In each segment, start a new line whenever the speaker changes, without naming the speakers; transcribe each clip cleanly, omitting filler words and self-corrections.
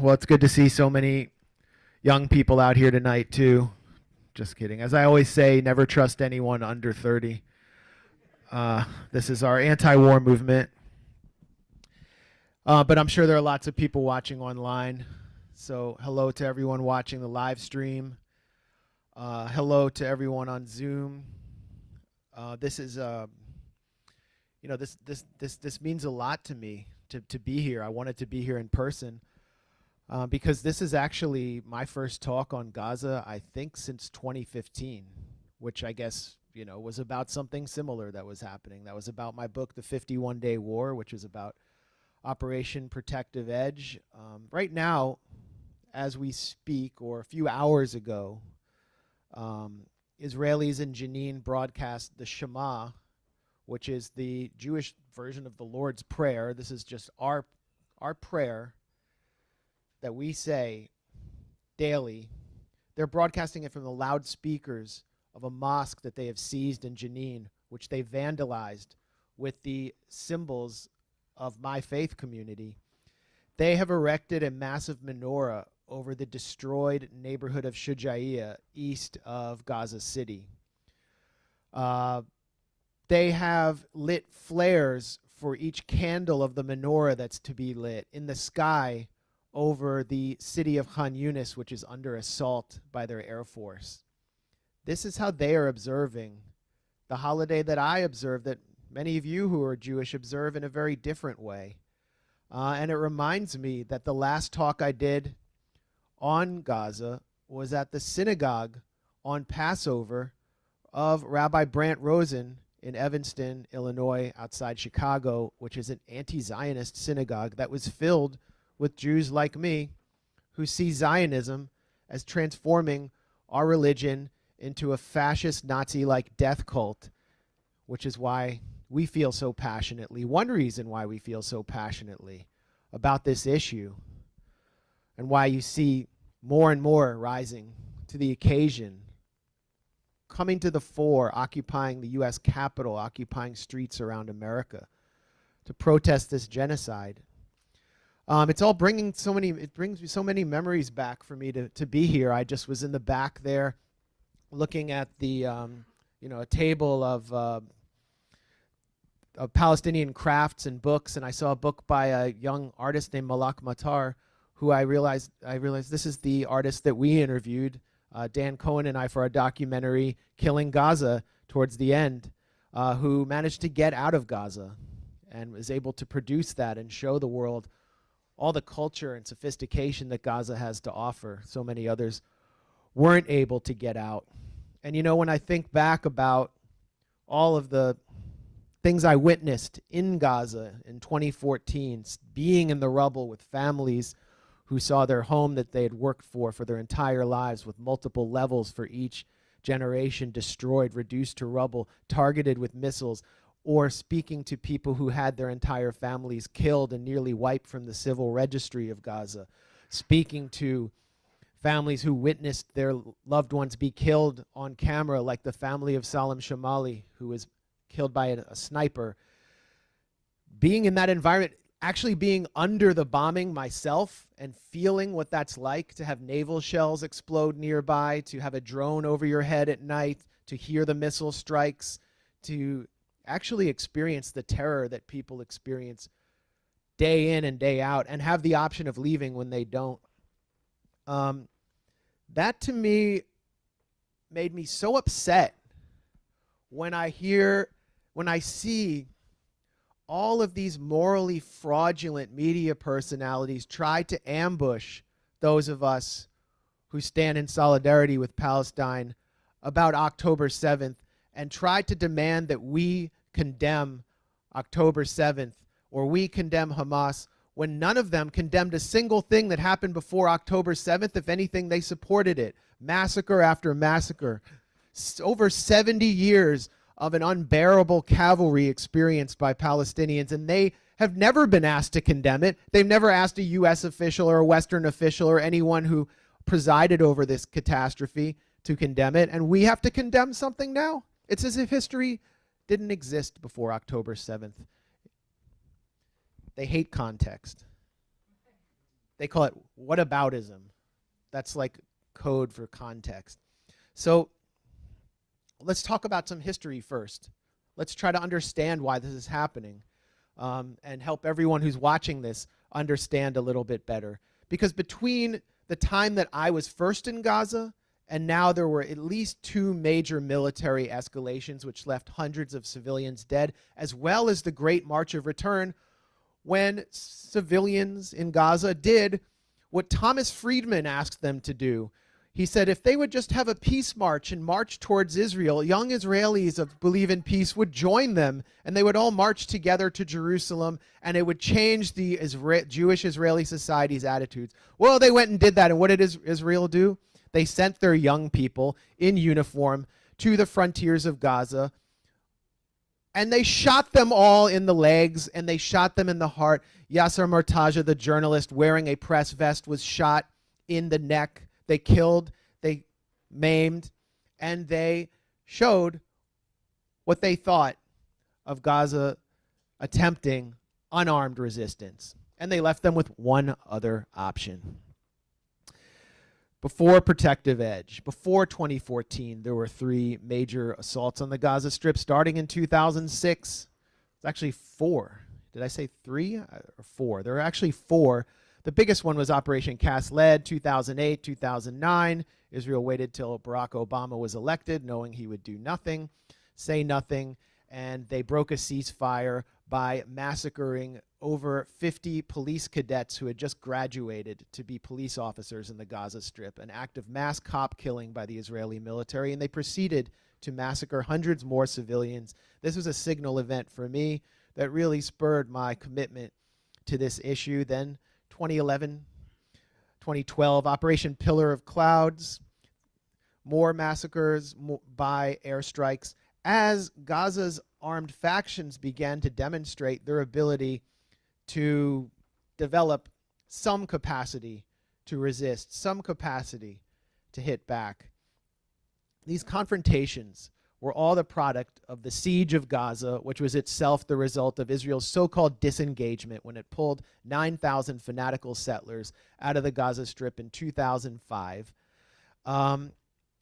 Well, it's good to see so many young people out here tonight, too. Just kidding. As I always say, never trust anyone under 30. This is our anti-war movement. But I'm sure there are lots of people watching online. So hello to everyone watching the live stream. Hello to everyone on Zoom. This is, this means a lot to me to be here. I wanted to be here in person. Because this is actually my first talk on Gaza, I think, since 2015, which I guess, was about something similar that was happening. That was about my book, The 51-Day War, which is about Operation Protective Edge. Right now, as we speak, or a few hours ago, Israelis in Jenin broadcast the Shema, which is the Jewish version of the Lord's Prayer. This is just our prayer that we say daily. They're broadcasting it from the loudspeakers of a mosque that they have seized in Jenin, which they vandalized with the symbols of my faith community. They have erected a massive menorah over the destroyed neighborhood of Shujaiya, east of Gaza City. They have lit flares for each candle of the menorah that's to be lit in the sky over the city of Khan Yunis, which is under assault by their air force. This is how they are observing the holiday that I observe, that many of you who are Jewish observe in a very different way. And it reminds me that the last talk I did on Gaza was at the synagogue on Passover of Rabbi Brant Rosen in Evanston, Illinois, outside Chicago, which is an anti-Zionist synagogue that was filled with Jews like me who see Zionism as transforming our religion into a fascist Nazi-like death cult, which is why we feel so passionately, one reason why we feel so passionately about this issue, and why you see more and more rising to the occasion, coming to the fore, occupying the U.S. Capitol, occupying streets around America to protest this genocide. It's all bringing so many, it brings me so many memories back for me to be here. I just was in the back there looking at the, a table of Palestinian crafts and books, and I saw a book by a young artist named Malak Matar, who I realized this is the artist that we interviewed, Dan Cohen and I, for our documentary, Killing Gaza, towards the end, who managed to get out of Gaza and was able to produce that and show the world all the culture and sophistication that Gaza has to offer. So many others weren't able to get out. And when I think back about all of the things I witnessed in Gaza in 2014, being in the rubble with families who saw their home that they had worked for their entire lives, with multiple levels for each generation destroyed, reduced to rubble, targeted with missiles, or speaking to people who had their entire families killed and nearly wiped from the civil registry of Gaza, speaking to families who witnessed their loved ones be killed on camera, like the family of Salam Shamali, who was killed by a sniper. Being in that environment, actually being under the bombing myself and feeling what that's like, to have naval shells explode nearby, to have a drone over your head at night, to hear the missile strikes, to actually experience the terror that people experience day in and day out, and have the option of leaving when they don't. That to me made me so upset when I see all of these morally fraudulent media personalities try to ambush those of us who stand in solidarity with Palestine about October 7th, and try to demand that we condemn October 7th, or we condemn Hamas, when none of them condemned a single thing that happened before October 7th. If anything, they supported it. Massacre after massacre. Over 70 years of an unbearable cavalry experienced by Palestinians, and they have never been asked to condemn it. They've never asked a U.S. official or a Western official or anyone who presided over this catastrophe to condemn it, and we have to condemn something now? It's as if history didn't exist before October 7th. They hate context. They call it whataboutism. That's like code for context. So let's talk about some history first. Let's try to understand why this is happening, and help everyone who's watching this understand a little bit better. Because between the time that I was first in Gaza and now, there were at least 2 major military escalations which left hundreds of civilians dead, as well as the Great March of Return, when civilians in Gaza did what Thomas Friedman asked them to do. He said if they would just have a peace march and march towards Israel, young Israelis who believe in peace would join them, and they would all march together to Jerusalem, and it would change the Jewish Israeli society's attitudes. Well, they went and did that, and what did Israel do? They sent their young people in uniform to the frontiers of Gaza, and they shot them all in the legs, and they shot them in the heart. Yasser Mortaja, the journalist wearing a press vest, was shot in the neck. They killed, they maimed, and they showed what they thought of Gaza attempting unarmed resistance. And they left them with one other option. Before Protective Edge, before 2014, there were 3 major assaults on the Gaza Strip starting in 2006. It's actually 4. Did I say 3 or 4? There were actually 4. The biggest one was Operation Cast Lead, 2008, 2009. Israel waited till Barack Obama was elected, knowing he would do nothing, say nothing, and they broke a ceasefire by massacring over 50 police cadets who had just graduated to be police officers in the Gaza Strip, an act of mass cop killing by the Israeli military, and they proceeded to massacre hundreds more civilians. This was a signal event for me that really spurred my commitment to this issue. Then 2011, 2012, Operation Pillar of Clouds, more massacres by airstrikes, as Gaza's armed factions began to demonstrate their ability to develop some capacity to resist, some capacity to hit back. These confrontations were all the product of the siege of Gaza, which was itself the result of Israel's so-called disengagement when it pulled 9,000 fanatical settlers out of the Gaza Strip in 2005,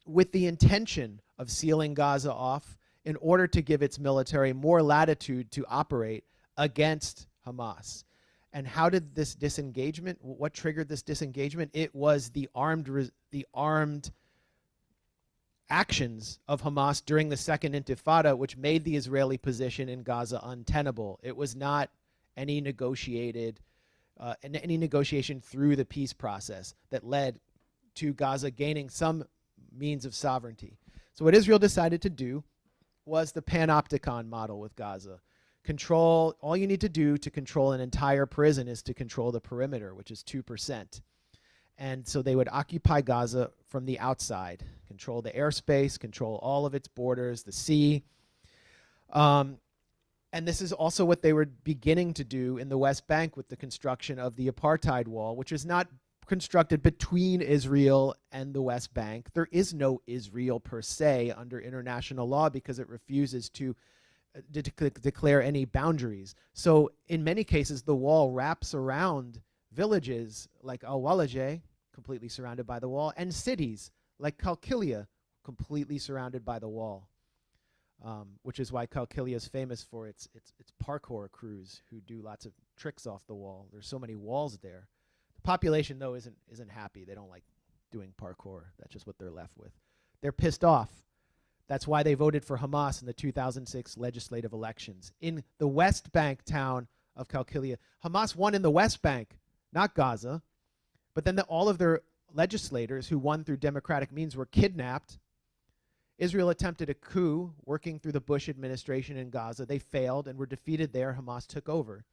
with the intention of sealing Gaza off in order to give its military more latitude to operate against Hamas. And how did this disengagement, what triggered this disengagement? It was the armed actions of Hamas during the Second Intifada, which made the Israeli position in Gaza untenable. It was not any negotiation through the peace process that led to Gaza gaining some means of sovereignty. So what Israel decided to do was the panopticon model with Gaza. Control, all you need to do to control an entire prison is to control the perimeter, which is 2%. And so they would occupy Gaza from the outside, control the airspace, control all of its borders, the sea. And this is also what they were beginning to do in the West Bank with the construction of the apartheid wall, which is not constructed between Israel and the West Bank. There is no Israel per se under international law because it refuses to declare any boundaries. So in many cases, the wall wraps around villages like Al-Walajeh, completely surrounded by the wall, and cities like Qalqilia, completely surrounded by the wall, which is why Qalqilia is famous for its parkour crews who do lots of tricks off the wall. There's so many walls there. The population, though, isn't happy. They don't like doing parkour. That's just what they're left with. They're pissed off. That's why they voted for Hamas in the 2006 legislative elections. In the West Bank town of Qalqilia, Hamas won in the West Bank, not Gaza. But then all of their legislators who won through democratic means were kidnapped. Israel attempted a coup working through the Bush administration in Gaza. They failed and were defeated there. Hamas took over.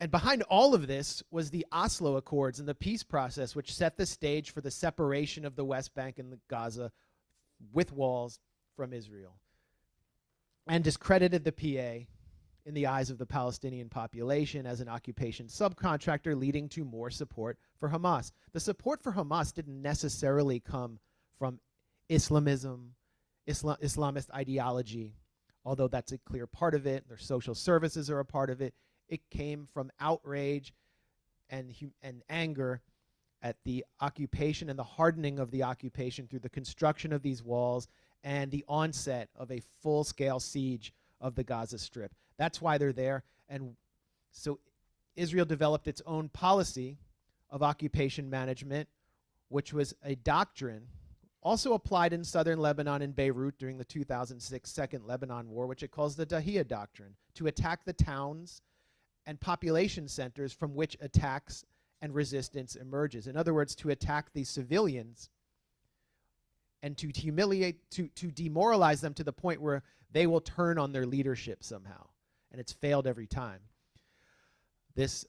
And behind all of this was the Oslo Accords and the peace process, which set the stage for the separation of the West Bank and the Gaza with walls from Israel, and discredited the PA in the eyes of the Palestinian population as an occupation subcontractor, leading to more support for Hamas. The support for Hamas didn't necessarily come from Islamism, Islamist ideology, although that's a clear part of it. Their social services are a part of it. It came from outrage and anger at the occupation and the hardening of the occupation through the construction of these walls and the onset of a full-scale siege of the Gaza Strip. That's why they're there. And so Israel developed its own policy of occupation management, which was a doctrine also applied in southern Lebanon and Beirut during the 2006 Second Lebanon War, which it calls the Dahiyya Doctrine, to attack the towns and population centers from which attacks and resistance emerges. In other words, to attack the civilians and to humiliate, to demoralize them to the point where they will turn on their leadership somehow. And it's failed every time. This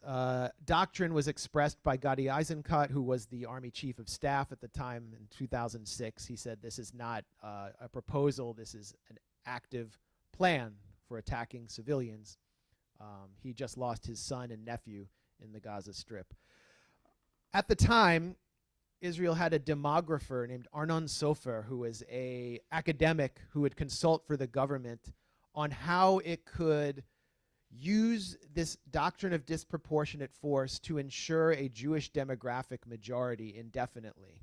doctrine was expressed by Gadi Eisenkot, who was the Army Chief of Staff at the time in 2006. He said, this is not a proposal, this is an active plan for attacking civilians. He just lost his son and nephew in the Gaza Strip. At the time, Israel had a demographer named Arnon Sofer, who was an academic who would consult for the government on how it could use this doctrine of disproportionate force to ensure a Jewish demographic majority indefinitely,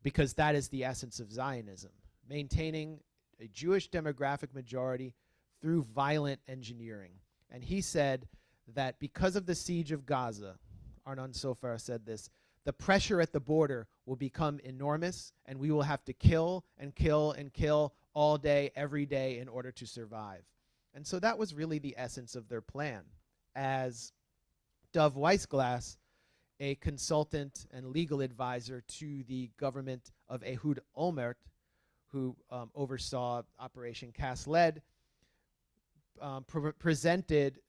because that is the essence of Zionism, maintaining a Jewish demographic majority through violent engineering. And he said that because of the siege of Gaza, Arnon Sofer said this, the pressure at the border will become enormous, and we will have to kill and kill and kill all day, every day, in order to survive. And so that was really the essence of their plan. As Dov Weissglass, a consultant and legal advisor to the government of Ehud Olmert, who oversaw Operation Cast Lead, presented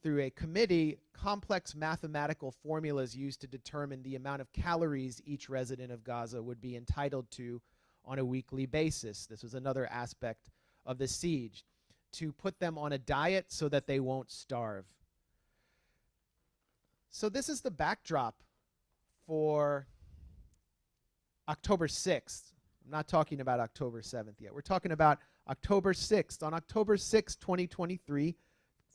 through a committee complex mathematical formulas used to determine the amount of calories each resident of Gaza would be entitled to on a weekly basis. This was another aspect of the siege, to put them on a diet so that they won't starve. So this is the backdrop for October 6th. I'm not talking about October 7th yet. We're talking about October 6th. On October 6th, 2023,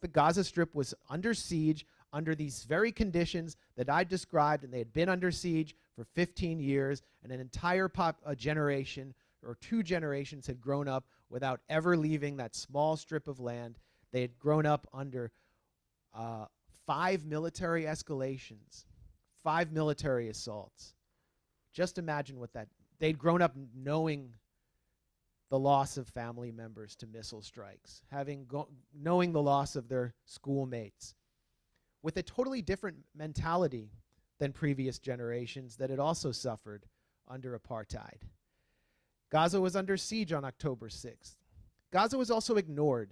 the Gaza Strip was under siege under these very conditions that I described, and they had been under siege for 15 years, and an entire generation or 2 generations had grown up without ever leaving that small strip of land. They had grown up under 5 military escalations, 5 military assaults. Just imagine what that, they'd grown up knowing the loss of family members to missile strikes, knowing the loss of their schoolmates, with a totally different mentality than previous generations that had also suffered under apartheid. Gaza was under siege on October 6th. Gaza was also ignored.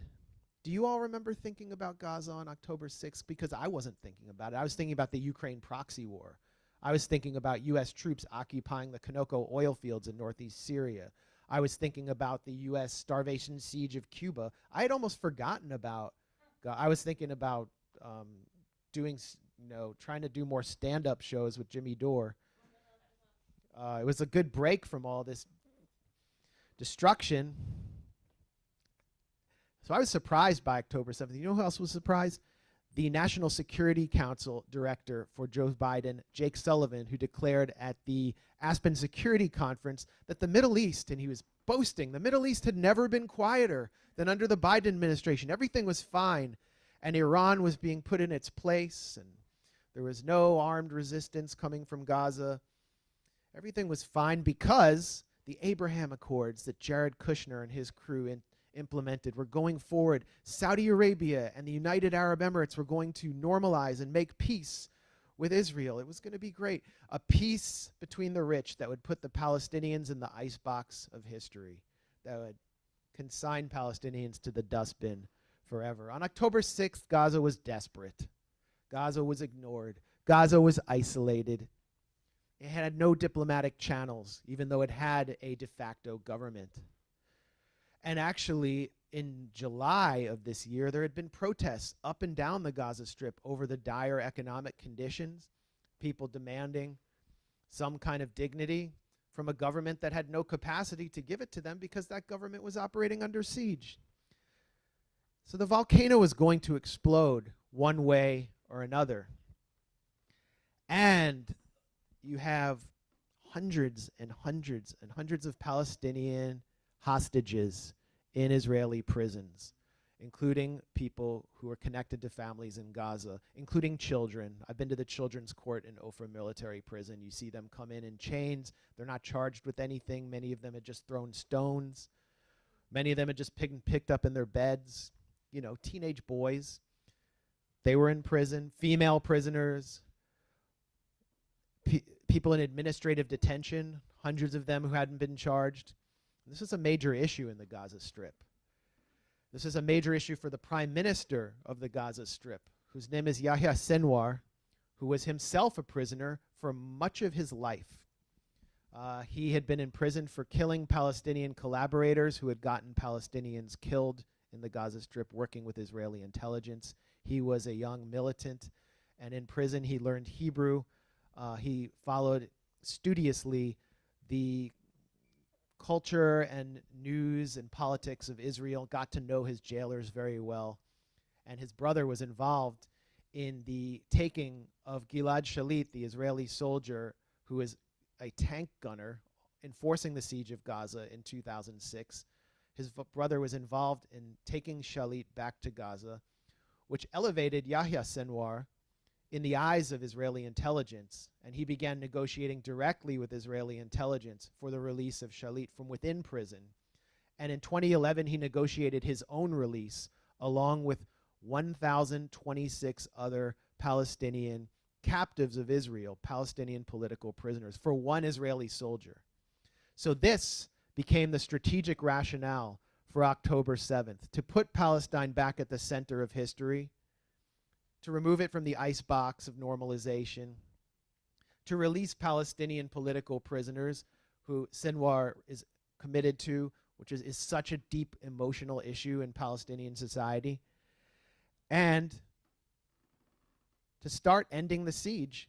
Do you all remember thinking about Gaza on October 6th? Because I wasn't thinking about it. I was thinking about the Ukraine proxy war. I was thinking about US troops occupying the Conoco oil fields in northeast Syria. I was thinking about the US starvation siege of Cuba. I had almost forgotten about, I was thinking about trying to do more stand-up shows with Jimmy Dore. It was a good break from all this destruction. So I was surprised by October 7th. You know who else was surprised? The National Security Council director for Joe Biden, Jake Sullivan, who declared at the Aspen Security Conference that the Middle East, and he was boasting, the Middle East had never been quieter than under the Biden administration. Everything was fine, and Iran was being put in its place, and there was no armed resistance coming from Gaza. Everything was fine because the Abraham Accords that Jared Kushner and his crew implemented were going forward. Saudi Arabia and the United Arab Emirates were going to normalize and make peace with Israel. It was going to be great. A peace between the rich that would put the Palestinians in the icebox of history, that would consign Palestinians to the dustbin forever. On October 6th, Gaza was desperate. Gaza was ignored. Gaza was isolated. It had no diplomatic channels, even though it had a de facto government. And actually, in July of this year, there had been protests up and down the Gaza Strip over the dire economic conditions, people demanding some kind of dignity from a government that had no capacity to give it to them because that government was operating under siege. So the volcano was going to explode one way or another. And you have hundreds and hundreds and hundreds of Palestinian hostages in Israeli prisons, including people who are connected to families in Gaza, including children. I've been to the children's court in Ofra military prison. You see them come in chains. They're not charged with anything. Many of them had just thrown stones. Many of them had just picked up in their beds. You know, teenage boys. They were in prison. Female prisoners. People in administrative detention, hundreds of them who hadn't been charged. This is a major issue in the Gaza Strip. This is a major issue for the prime minister of the Gaza Strip, whose name is Yahya Sinwar, who was himself a prisoner for much of his life. He had been in prison for killing Palestinian collaborators who had gotten Palestinians killed in the Gaza Strip working with Israeli intelligence. He was a young militant, and in prison he learned Hebrew. He followed studiously the culture and news and politics of Israel, got to know his jailers very well. And his brother was involved in the taking of Gilad Shalit, the Israeli soldier who is a tank gunner enforcing the siege of Gaza in 2006. His brother was involved in taking Shalit back to Gaza, which elevated Yahya Sinwar in the eyes of Israeli intelligence, and he began negotiating directly with Israeli intelligence for the release of Shalit from within prison. And in 2011, he negotiated his own release along with 1,026 other Palestinian captives of Israel, Palestinian political prisoners, for one Israeli soldier. So this became the strategic rationale for October 7th, to put Palestine back at the center of history, to remove it from the icebox of normalization, to release Palestinian political prisoners who Sinwar is committed to, which is such a deep emotional issue in Palestinian society, and to start ending the siege,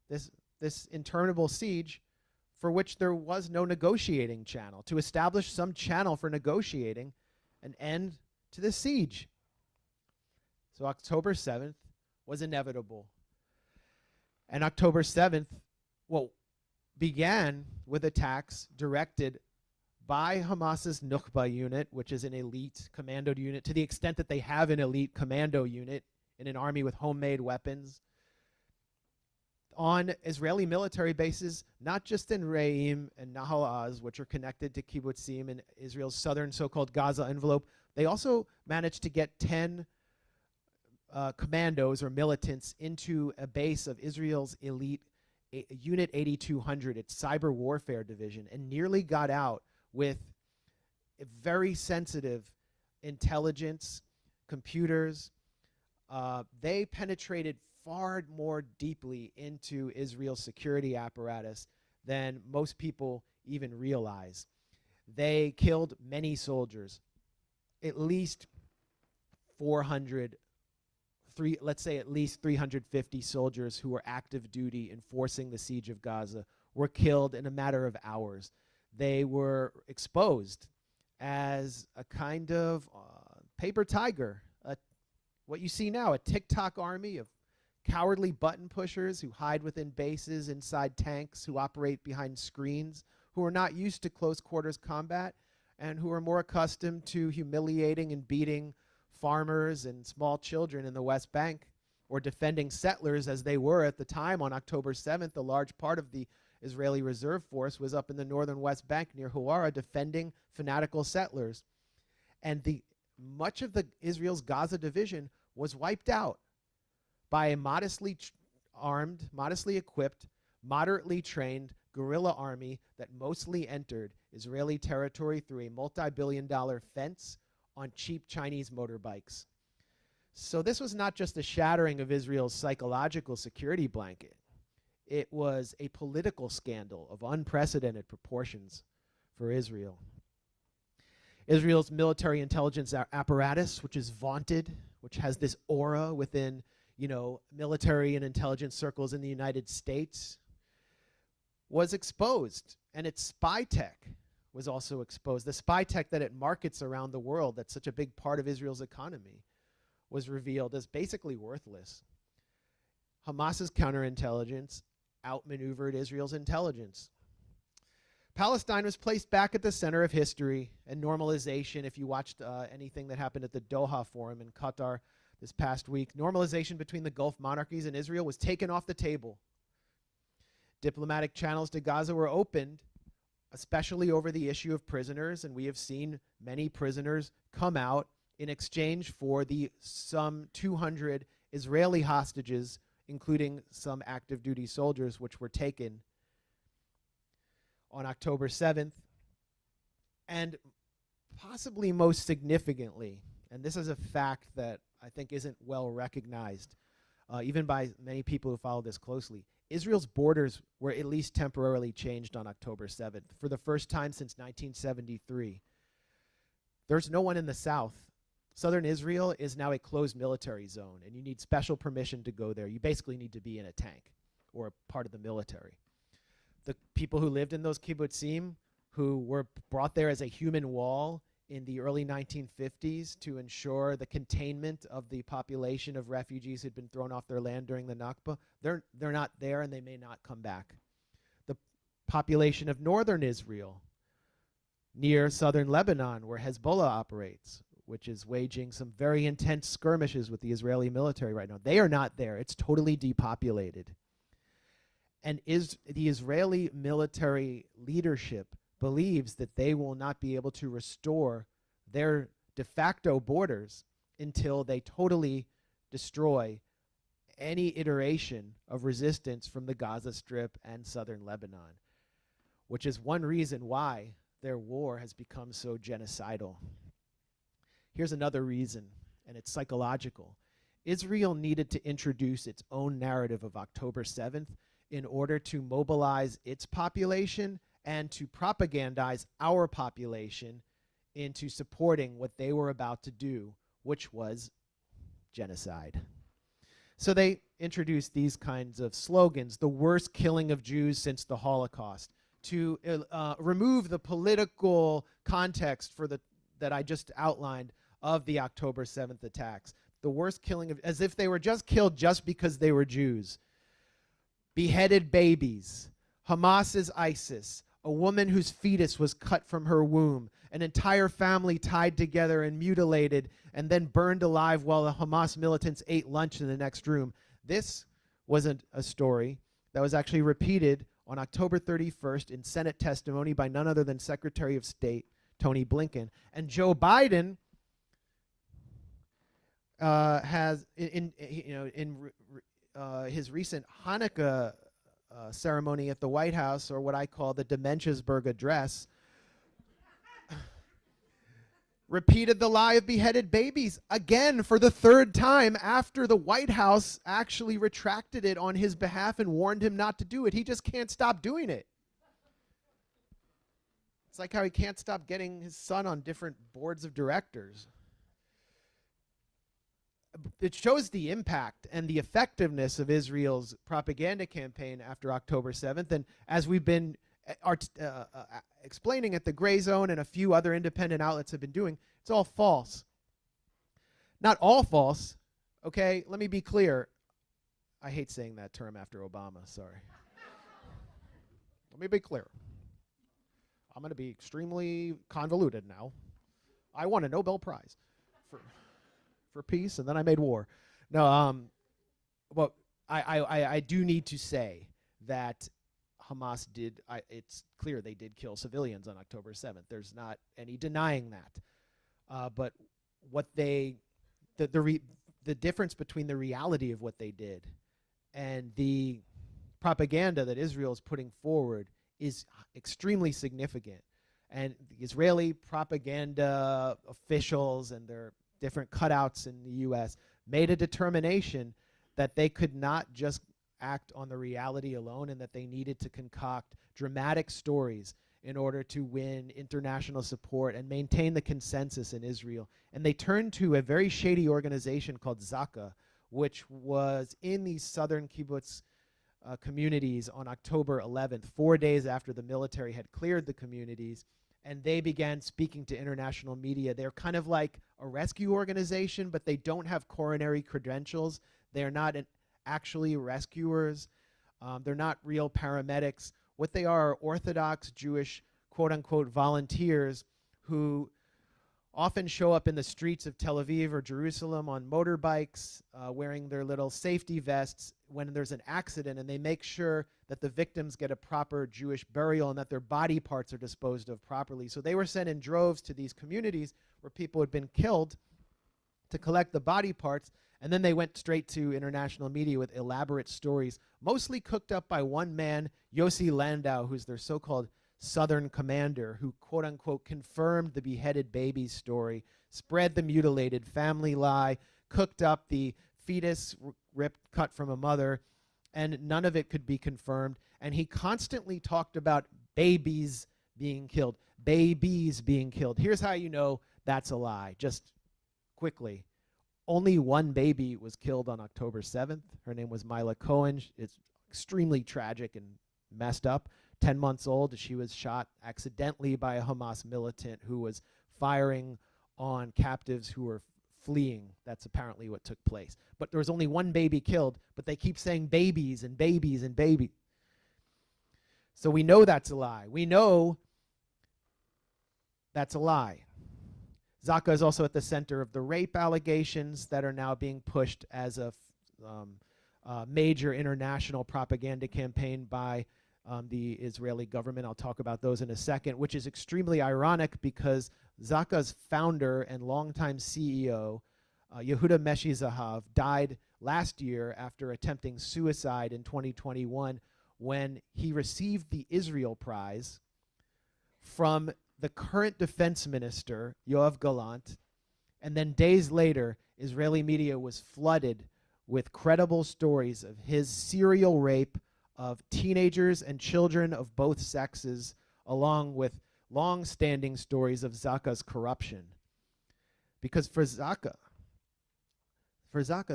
this interminable siege for which there was no negotiating channel, to establish some channel for negotiating an end to the siege. So October 7th was inevitable. And October 7th, well, began with attacks directed by Hamas's Nukhba unit, which is an elite commando unit, to the extent that they have an elite commando unit in an army with homemade weapons, on Israeli military bases, not just in Re'im and Nahal Oz, which are connected to kibbutzim in Israel's southern so-called Gaza envelope. They also managed to get 10 commandos or militants into a base of Israel's elite Unit 8200, its cyber warfare division, and nearly got out with a very sensitive intelligence, computers. They penetrated far more deeply into Israel's security apparatus than most people even realize. They killed many soldiers, at least 400, let's say at least 350 soldiers who were active duty enforcing the siege of Gaza were killed in a matter of hours. They were exposed as a kind of paper tiger, what you see now, a TikTok army of cowardly button pushers who hide within bases, inside tanks, who operate behind screens, who are not used to close quarters combat, and who are more accustomed to humiliating and beating farmers and small children in the West Bank, or defending settlers as they were at the time. On October 7th, a large part of the Israeli Reserve Force was up in the northern West Bank near Huwara defending fanatical settlers. And much of Israel's Gaza division was wiped out by a modestly armed, modestly equipped, moderately trained guerrilla army that mostly entered Israeli territory through a multi-billion-dollar fence on cheap Chinese motorbikes. So this was not just a shattering of Israel's psychological security blanket. It was a political scandal of unprecedented proportions for Israel. Israel's military intelligence apparatus, which is vaunted, which has this aura within, military and intelligence circles in the United States, was exposed, and its spy tech was also exposed. The spy tech that it markets around the world, that's such a big part of Israel's economy, was revealed as basically worthless. Hamas's counterintelligence outmaneuvered Israel's intelligence. Palestine was placed back at the center of history and normalization. If you watched anything that happened at the Doha Forum in Qatar this past week, normalization between the Gulf monarchies and Israel was taken off the table. Diplomatic channels to Gaza were opened, especially over the issue of prisoners, and we have seen many prisoners come out in exchange for the some 200 Israeli hostages, including some active duty soldiers, which were taken on October 7th. And possibly most significantly, and this is a fact that I think isn't well recognized, even by many people who follow this closely, Israel's borders were at least temporarily changed on October 7th for the first time since 1973. There's no one in the south. Southern Israel is now a closed military zone, and you need special permission to go there. You basically need to be in a tank or a part of the military. The people who lived in those kibbutzim, who were brought there as a human wall in the early 1950s to ensure the containment of the population of refugees who'd been thrown off their land during the Nakba, they're not there, and they may not come back. The population of northern Israel, near southern Lebanon, where Hezbollah operates, which is waging some very intense skirmishes with the Israeli military right now, they are not there. It's totally depopulated. And the Israeli military leadership believes that they will not be able to restore their de facto borders until they totally destroy any iteration of resistance from the Gaza Strip and southern Lebanon, which is one reason why their war has become so genocidal. Here's another reason, and it's psychological. Israel needed to introduce its own narrative of October 7th in order to mobilize its population and to propagandize our population into supporting what they were about to do, which was genocide. So they introduced these kinds of slogans: the worst killing of Jews since the Holocaust, to remove the political context for that I just outlined of the October 7th attacks. The worst killing of, as if they were just killed just because they were Jews. Beheaded babies, Hamas's ISIS, a woman whose fetus was cut from her womb, an entire family tied together and mutilated and then burned alive while the Hamas militants ate lunch in the next room. This wasn't a story that was actually repeated on October 31st in Senate testimony by none other than Secretary of State Tony Blinken. And Joe Biden has, in his recent Hanukkah ceremony at the White House, or what I call the Dementiasburg address, repeated the lie of beheaded babies again for the third time after the White House actually retracted it on his behalf and warned him not to do it. He just can't stop doing it. It's like how he can't stop getting his son on different boards of directors. It shows the impact and the effectiveness of Israel's propaganda campaign after October 7th. And as we've been explaining at the Grayzone and a few other independent outlets have been doing, it's all false. Not all false, okay? Let me be clear. I hate saying that term after Obama, sorry. Let me be clear. I'm going to be extremely convoluted now. I won a Nobel Prize for peace, and then I made war. No, but I do need to say that Hamas did, it's clear they did kill civilians on October 7th. There's not any denying that. But what the difference between the reality of what they did and the propaganda that Israel is putting forward is extremely significant. And the Israeli propaganda officials and their different cutouts in the U.S. made a determination that they could not just act on the reality alone, and that they needed to concoct dramatic stories in order to win international support and maintain the consensus in Israel. And they turned to a very shady organization called Zaka, which was in these southern kibbutz communities on October 11th, 4 days after the military had cleared the communities. And they began speaking to international media. They're kind of like a rescue organization, but they don't have coronary credentials. They're not an actually rescuers. They're not real paramedics. What they are Orthodox Jewish, quote unquote, volunteers who often show up in the streets of Tel Aviv or Jerusalem on motorbikes, wearing their little safety vests when there's an accident, and they make sure that the victims get a proper Jewish burial and that their body parts are disposed of properly. So they were sent in droves to these communities where people had been killed to collect the body parts, and then they went straight to international media with elaborate stories, mostly cooked up by one man, Yossi Landau, who's their so-called Southern commander, who quote unquote confirmed the beheaded baby's story, spread the mutilated family lie, cooked up the fetus cut from a mother, and none of it could be confirmed. And he constantly talked about babies being killed, babies being killed. Here's how you know that's a lie, just quickly. Only one baby was killed on October 7th. Her name was Mila Cohen. It's extremely tragic and messed up. 10 months old, she was shot accidentally by a Hamas militant who was firing on captives who were fleeing. That's apparently what took place. But there was only one baby killed, but they keep saying babies and babies and babies. So we know that's a lie. We know that's a lie. Zaka is also at the center of the rape allegations that are now being pushed as a major international propaganda campaign by the Israeli government. I'll talk about those in a second, which is extremely ironic because Zaka's founder and longtime CEO, Yehuda Meshi Zahav, died last year after attempting suicide in 2021 when he received the Israel Prize from the current defense minister, Yoav Gallant, and then days later, Israeli media was flooded with credible stories of his serial rape of teenagers and children of both sexes, along with long-standing stories of Zaka's corruption. Because for Zaka,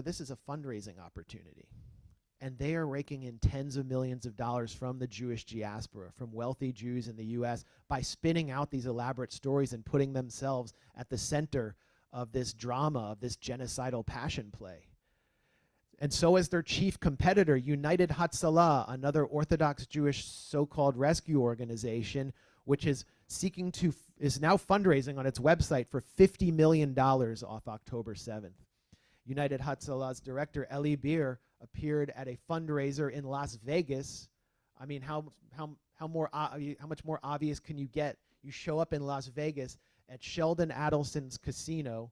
this is a fundraising opportunity. And they are raking in tens of millions of dollars from the Jewish diaspora, from wealthy Jews in the US, by spinning out these elaborate stories and putting themselves at the center of this drama, of this genocidal passion play. And so is their chief competitor, United Hatzalah, another Orthodox Jewish so-called rescue organization, which is is now fundraising on its website for $50 million off October 7th. United Hatzalah's director, Eli Beer, appeared at a fundraiser in Las Vegas. I mean, how much more obvious can you get? You show up in Las Vegas at Sheldon Adelson's casino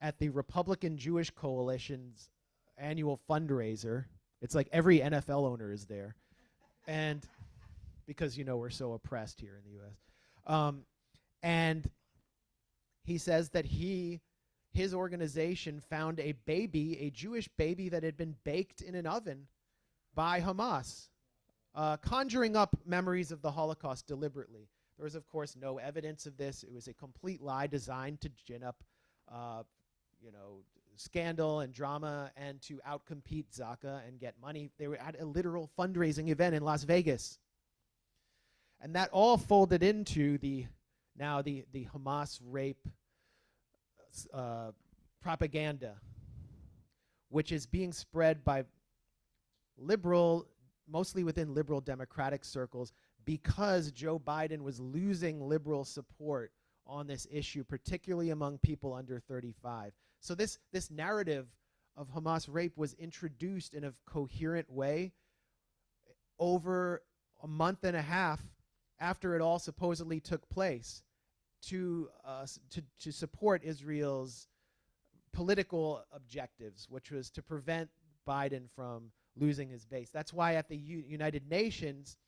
at the Republican Jewish Coalition's annual fundraiser. It's like every NFL owner is there. And because, you know, we're so oppressed here in the US. And he says that his organization found a baby, a Jewish baby that had been baked in an oven by Hamas, conjuring up memories of the Holocaust deliberately. There was, of course, no evidence of this. It was a complete lie designed to gin up, scandal and drama and to outcompete Zaka and get money. They were at a literal fundraising event in Las Vegas. And that all folded into the Hamas rape propaganda, which is being spread by mostly within liberal democratic circles, because Joe Biden was losing liberal support on this issue, particularly among people under 35. So this narrative of Hamas rape was introduced in a coherent way over a month and a half after it all supposedly took place to support Israel's political objectives, which was to prevent Biden from losing his base. That's why at the United Nations,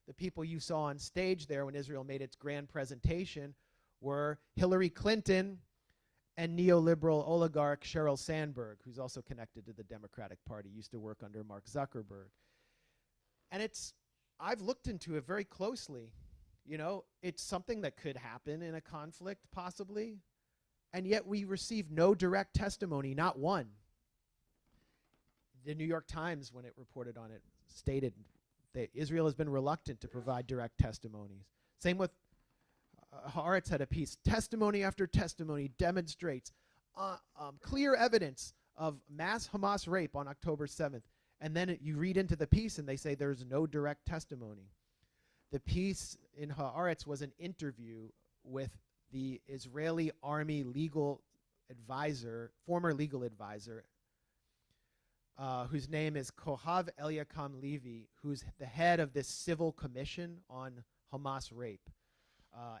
the people you saw on stage there when Israel made its grand presentation were Hillary Clinton and neoliberal oligarch Sheryl Sandberg, who's also connected to the Democratic Party, used to work under Mark Zuckerberg. And I've looked into it very closely. You know, it's something that could happen in a conflict, possibly, and yet we receive no direct testimony, not one. The New York Times, when it reported on it, stated that Israel has been reluctant to provide direct testimonies. Same with Haaretz had a piece. Testimony after testimony demonstrates clear evidence of mass Hamas rape on October 7th. And then you read into the piece and they say there's no direct testimony. The piece in Haaretz was an interview with the Israeli army legal advisor, former legal advisor, whose name is Kohav Eliakam Levy, who's the head of this civil commission on Hamas rape.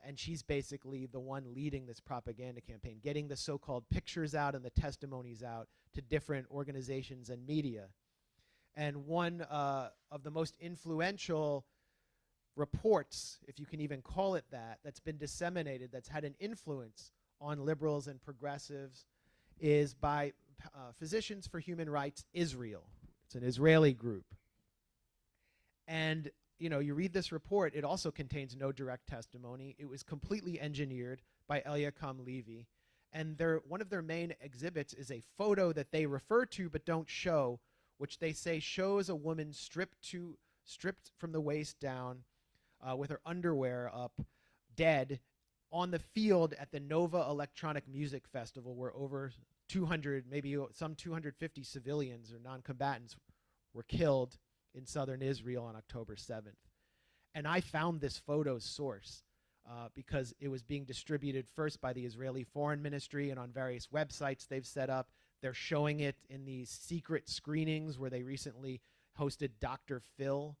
And she's basically the one leading this propaganda campaign, getting the so-called pictures out and the testimonies out to different organizations and media. And one of the most influential reports, if you can even call it that, that's been disseminated, that's had an influence on liberals and progressives, is by Physicians for Human Rights Israel. It's an Israeli group. And you know, you read this report, it also contains no direct testimony. It was completely engineered by Eliakam Levy. And one of their main exhibits is a photo that they refer to but don't show, which they say shows a woman stripped from the waist down with her underwear up, dead, on the field at the Nova Electronic Music Festival, where over 200, maybe some 250 civilians or non-combatants were killed in southern Israel on October 7th. And I found this photo source because it was being distributed first by the Israeli Foreign Ministry and on various websites they've set up. They're showing it in these secret screenings where they recently hosted Dr. Phil.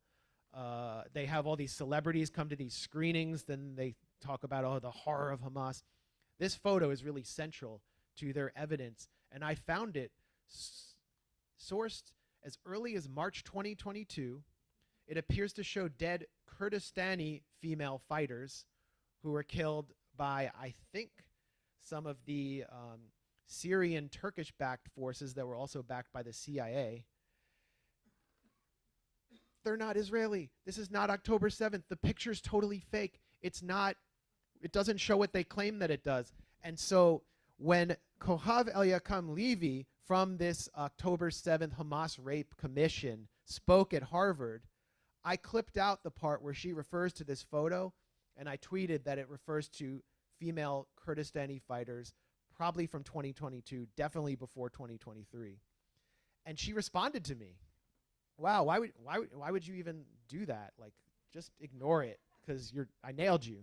They have all these celebrities come to these screenings, then they talk about the horror of Hamas. This photo is really central to their evidence, and I found it sourced as early as March 2022. It appears to show dead Kurdistani female fighters who were killed by, I think, some of the Syrian Turkish-backed forces that were also backed by the CIA. They're not Israeli. This is not October 7th. The picture's totally fake. It's not, it doesn't show what they claim that it does. And so when Kohav Eliakam Levy from this October 7th Hamas rape commission spoke at Harvard, I clipped out the part where she refers to this photo, and I tweeted that it refers to female Kurdistani fighters, probably from 2022, definitely before 2023. And she responded to me, wow, why would you even do that? Like, just ignore it, because I nailed you.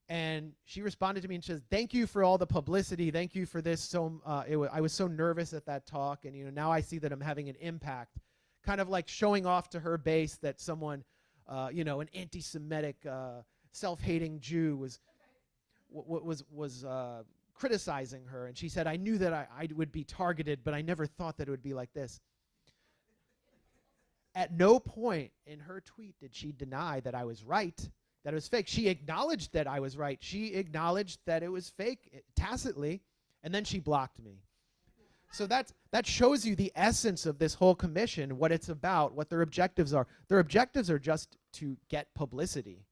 And she responded to me and says, thank you for all the publicity. Thank you for this. I was so nervous at that talk, and now I see that I'm having an impact. Kind of like showing off to her base that someone, an anti-Semitic, self-hating Jew was criticizing her. And she said, I knew that I would be targeted, but I never thought that it would be like this. At no point in her tweet did she deny that I was right, that it was fake. She acknowledged that I was right. She acknowledged that it was fake tacitly, and then she blocked me. So that shows you the essence of this whole commission, what it's about, what their objectives are. Their objectives are just to get publicity,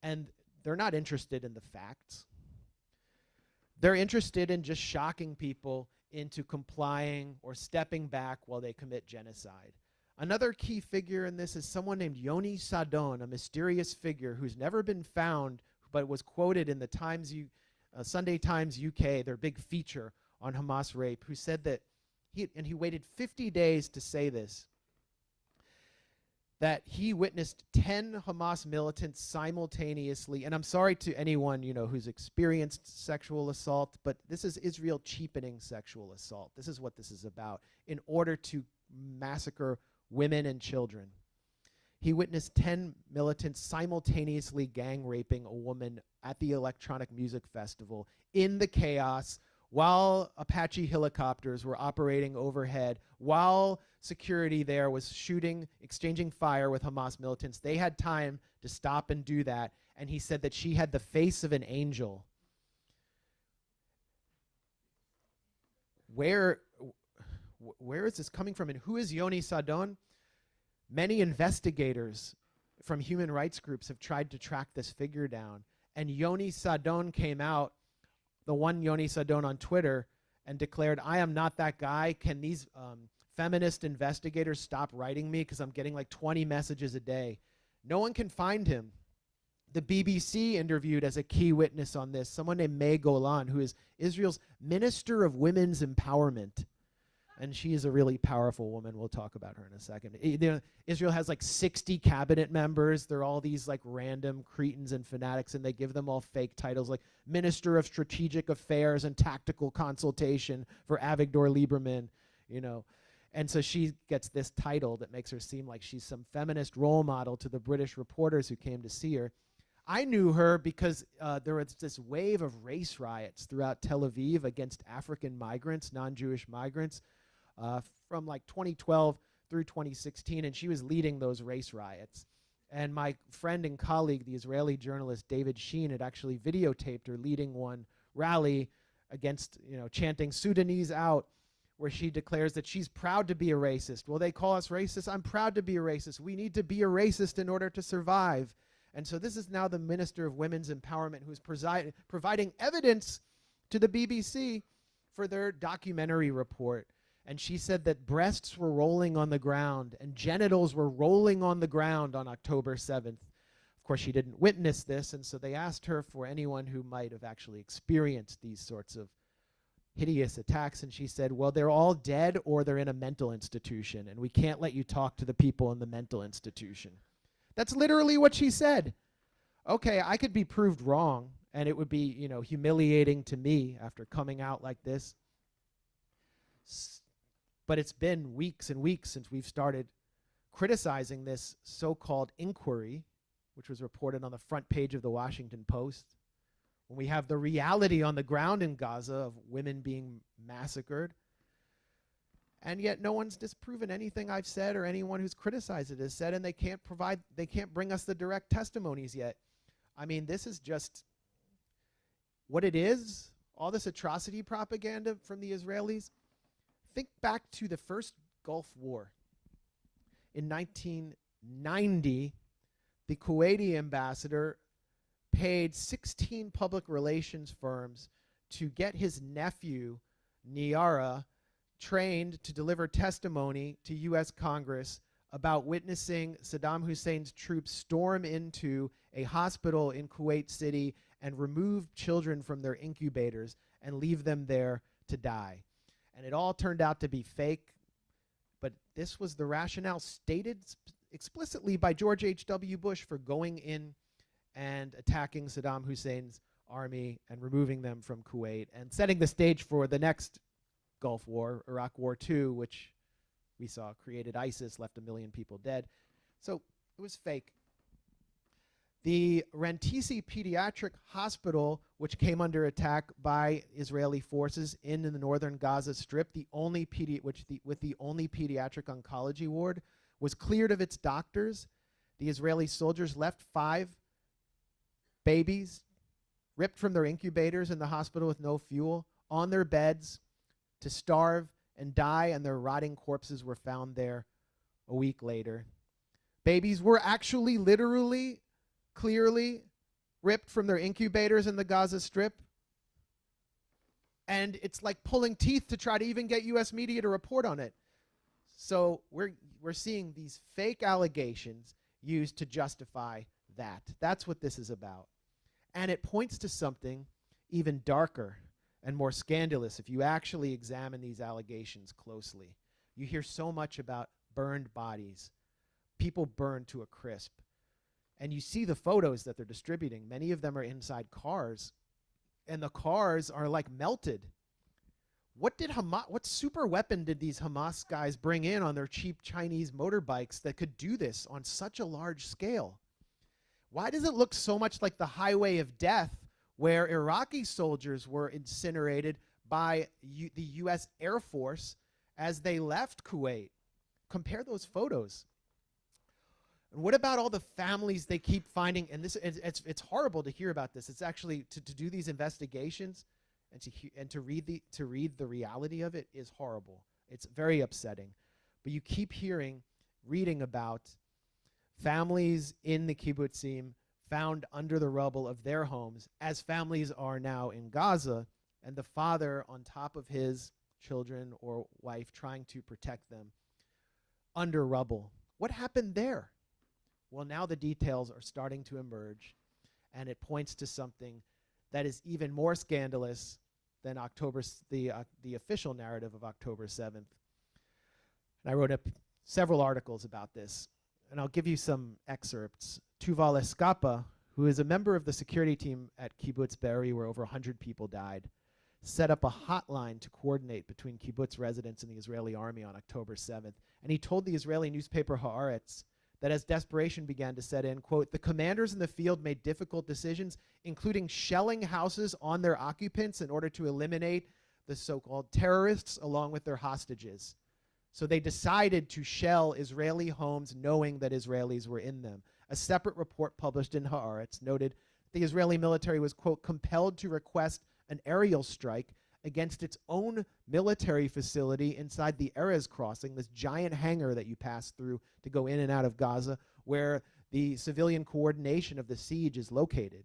and they're not interested in the facts. They're interested in just shocking people into complying or stepping back while they commit genocide. Another key figure in this is someone named Yoni Sadon, a mysterious figure who's never been found, but was quoted in the Sunday Times UK, their big feature on Hamas rape, who said that he waited 50 days to say this, that he witnessed 10 Hamas militants simultaneously, and I'm sorry to anyone who's experienced sexual assault, but this is Israel cheapening sexual assault. This is what this is about, in order to massacre women and children. He witnessed 10 militants simultaneously gang raping a woman at the Electronic Music Festival in the chaos, while Apache helicopters were operating overhead, while security there was exchanging fire with Hamas militants. They had time to stop and do that, and he said that she had the face of an angel. Where is this coming from, and who is Yoni Sadon? Many investigators from human rights groups have tried to track this figure down, and Yoni Sadon came out, the one Yoni Sadon on Twitter, and declared, I am not that guy. Can these feminist investigators stop writing me, because I'm getting like 20 messages a day. No one can find him. The BBC interviewed as a key witness on this someone named May Golan, who is Israel's Minister of Women's Empowerment. And she is a really powerful woman. We'll talk about her in a second. Israel has like 60 cabinet members. They're all these like random cretins and fanatics, and they give them all fake titles like Minister of Strategic Affairs and Tactical Consultation for Avigdor Lieberman, you know. And so she gets this title that makes her seem like she's some feminist role model to the British reporters who came to see her. I knew her because there was this wave of race riots throughout Tel Aviv against African migrants, non-Jewish migrants, from like 2012 through 2016, and she was leading those race riots. And my friend and colleague, the Israeli journalist David Sheen, had actually videotaped her leading one rally against, you know, chanting Sudanese out, where she declares that she's proud to be a racist. Well, they call us racist. I'm proud to be a racist. We need to be a racist in order to survive. And so this is now the Minister of Women's Empowerment who's providing evidence to the BBC for their documentary report. And she said that breasts were rolling on the ground and genitals were rolling on the ground on October 7th. Of course, she didn't witness this, and so they asked her for anyone who might have actually experienced these sorts of hideous attacks, and she said, well, they're all dead or they're in a mental institution, and we can't let you talk to the people in the mental institution. That's literally what she said. Okay, I could be proved wrong, and it would be, you know, humiliating to me after coming out like this. But it's been weeks and weeks since we've started criticizing this so-called inquiry, which was reported on the front page of the Washington Post, when we have the reality on the ground in Gaza of women being massacred. And yet no one's disproven anything I've said or anyone who's criticized it has said, and they can't bring us the direct testimonies yet. I mean, this is just what it is, all this atrocity propaganda from the Israelis. Think back to the first Gulf War. In 1990, the Kuwaiti ambassador paid 16 public relations firms to get his nephew, Niara, trained to deliver testimony to U.S. Congress about witnessing Saddam Hussein's troops storm into a hospital in Kuwait City and remove children from their incubators and leave them there to die. And it all turned out to be fake, but this was the rationale stated explicitly by George H.W. Bush for going in and attacking Saddam Hussein's army and removing them from Kuwait and setting the stage for the next Gulf War, Iraq War II, which we saw created ISIS, left 1 million people dead. So it was fake. The Rantisi Pediatric Hospital, which came under attack by Israeli forces in the northern Gaza Strip, the only with the only pediatric oncology ward, was cleared of its doctors. The Israeli soldiers left 5 babies ripped from their incubators in the hospital with no fuel on their beds to starve and die, and their rotting corpses were found there a week later. Babies were actually literally, clearly ripped from their incubators in the Gaza Strip. And it's like pulling teeth to try to even get US media to report on it. So we're seeing these fake allegations used to justify that. That's what this is about. And it points to something even darker and more scandalous if you actually examine these allegations closely. You hear so much about burned bodies, people burned to a crisp. And you see the photos that they're distributing. Many of them are inside cars, and the cars are like melted. What super weapon did these Hamas guys bring in on their cheap Chinese motorbikes that could do this on such a large scale? Why does it look so much like the highway of death where Iraqi soldiers were incinerated by the US Air Force as they left Kuwait? Compare those photos. And what about all the families they keep finding? And this, it's horrible to hear about this. It's actually to do these investigations and to read the reality of it is horrible. It's very upsetting. But you keep reading about families in the kibbutzim found under the rubble of their homes, as families are now in Gaza, and the father on top of his children or wife trying to protect them under rubble. What happened there? Well, now the details are starting to emerge, and it points to something that is even more scandalous than the official narrative of October 7th. And I wrote up several articles about this, and I'll give you some excerpts. Tuval Eskapa, who is a member of the security team at Kibbutz Be'eri, where over 100 people died, set up a hotline to coordinate between kibbutz residents and the Israeli army on October 7th. And he told the Israeli newspaper Haaretz that as desperation began to set in, quote, the commanders in the field made difficult decisions, including shelling houses on their occupants in order to eliminate the so-called terrorists along with their hostages. So they decided to shell Israeli homes knowing that Israelis were in them. A separate report published in Haaretz noted the Israeli military was, quote, compelled to request an aerial strike against its own military facility inside the Erez crossing, this giant hangar that you pass through to go in and out of Gaza, where the civilian coordination of the siege is located,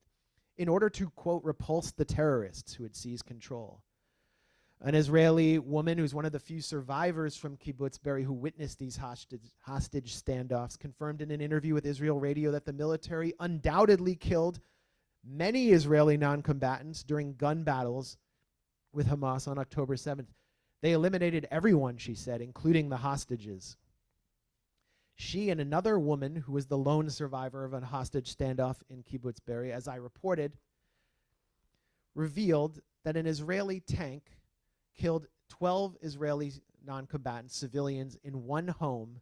in order to, quote, repulse the terrorists who had seized control. An Israeli woman who's one of the few survivors from Kibbutz Be'eri who witnessed these hostage standoffs confirmed in an interview with Israel Radio that the military undoubtedly killed many Israeli non-combatants during gun battles with Hamas on October 7th. They eliminated everyone, she said, including the hostages. She and another woman who was the lone survivor of a hostage standoff in Kibbutz Be'eri, as I reported, revealed that an Israeli tank killed 12 Israeli non-combatants, civilians, in one home,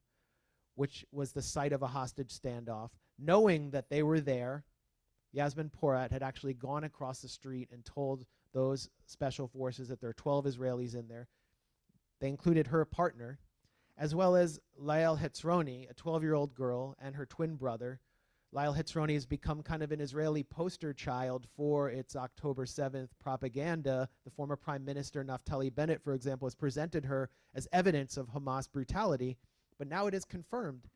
which was the site of a hostage standoff, knowing that they were there. Yasmin Porat had actually gone across the street and told those special forces that there are 12 Israelis in there. They included her partner, as well as Lael Hetzroni, a 12-year-old girl, and her twin brother. Lael Hetzroni has become kind of an Israeli poster child for its October 7th propaganda. The former Prime Minister Naftali Bennett, for example, has presented her as evidence of Hamas brutality, but now it is confirmed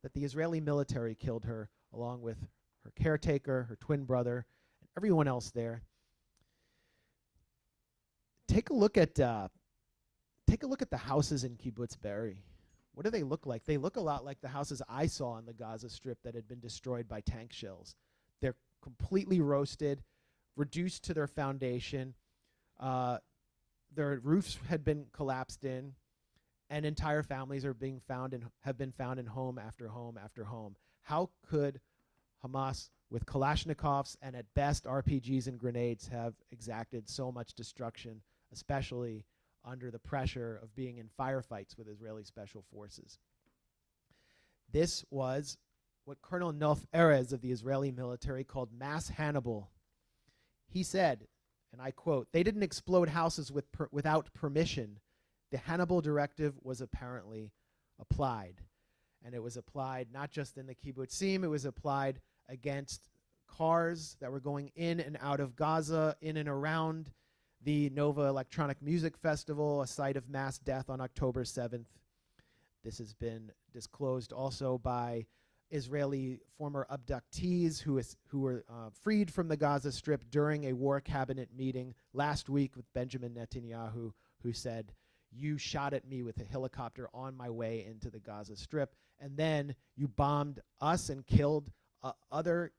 that the Israeli military killed her, along with her caretaker, her twin brother, and everyone else there. Take a look at the houses in Kibbutz Be'eri. What do they look like? They look a lot like the houses I saw on the Gaza Strip that had been destroyed by tank shells. They're completely roasted, reduced to their foundation. Their roofs had been collapsed in, and entire families are being found and have been found in home after home after home. How could Hamas, with Kalashnikovs and at best RPGs and grenades, have exacted so much destruction, especially under the pressure of being in firefights with Israeli special forces? This was what Colonel Nof Erez of the Israeli military called mass Hannibal. He said, and I quote, "They didn't explode houses without permission. The Hannibal directive was apparently applied." And it was applied not just in the kibbutzim, it was applied against cars that were going in and out of Gaza, in and around the Nova Electronic Music Festival, a site of mass death on October 7th. This has been disclosed also by Israeli former abductees who were freed from the Gaza Strip during a war cabinet meeting last week with Benjamin Netanyahu, who said, "You shot at me with a helicopter on my way into the Gaza Strip, and then you bombed us and killed other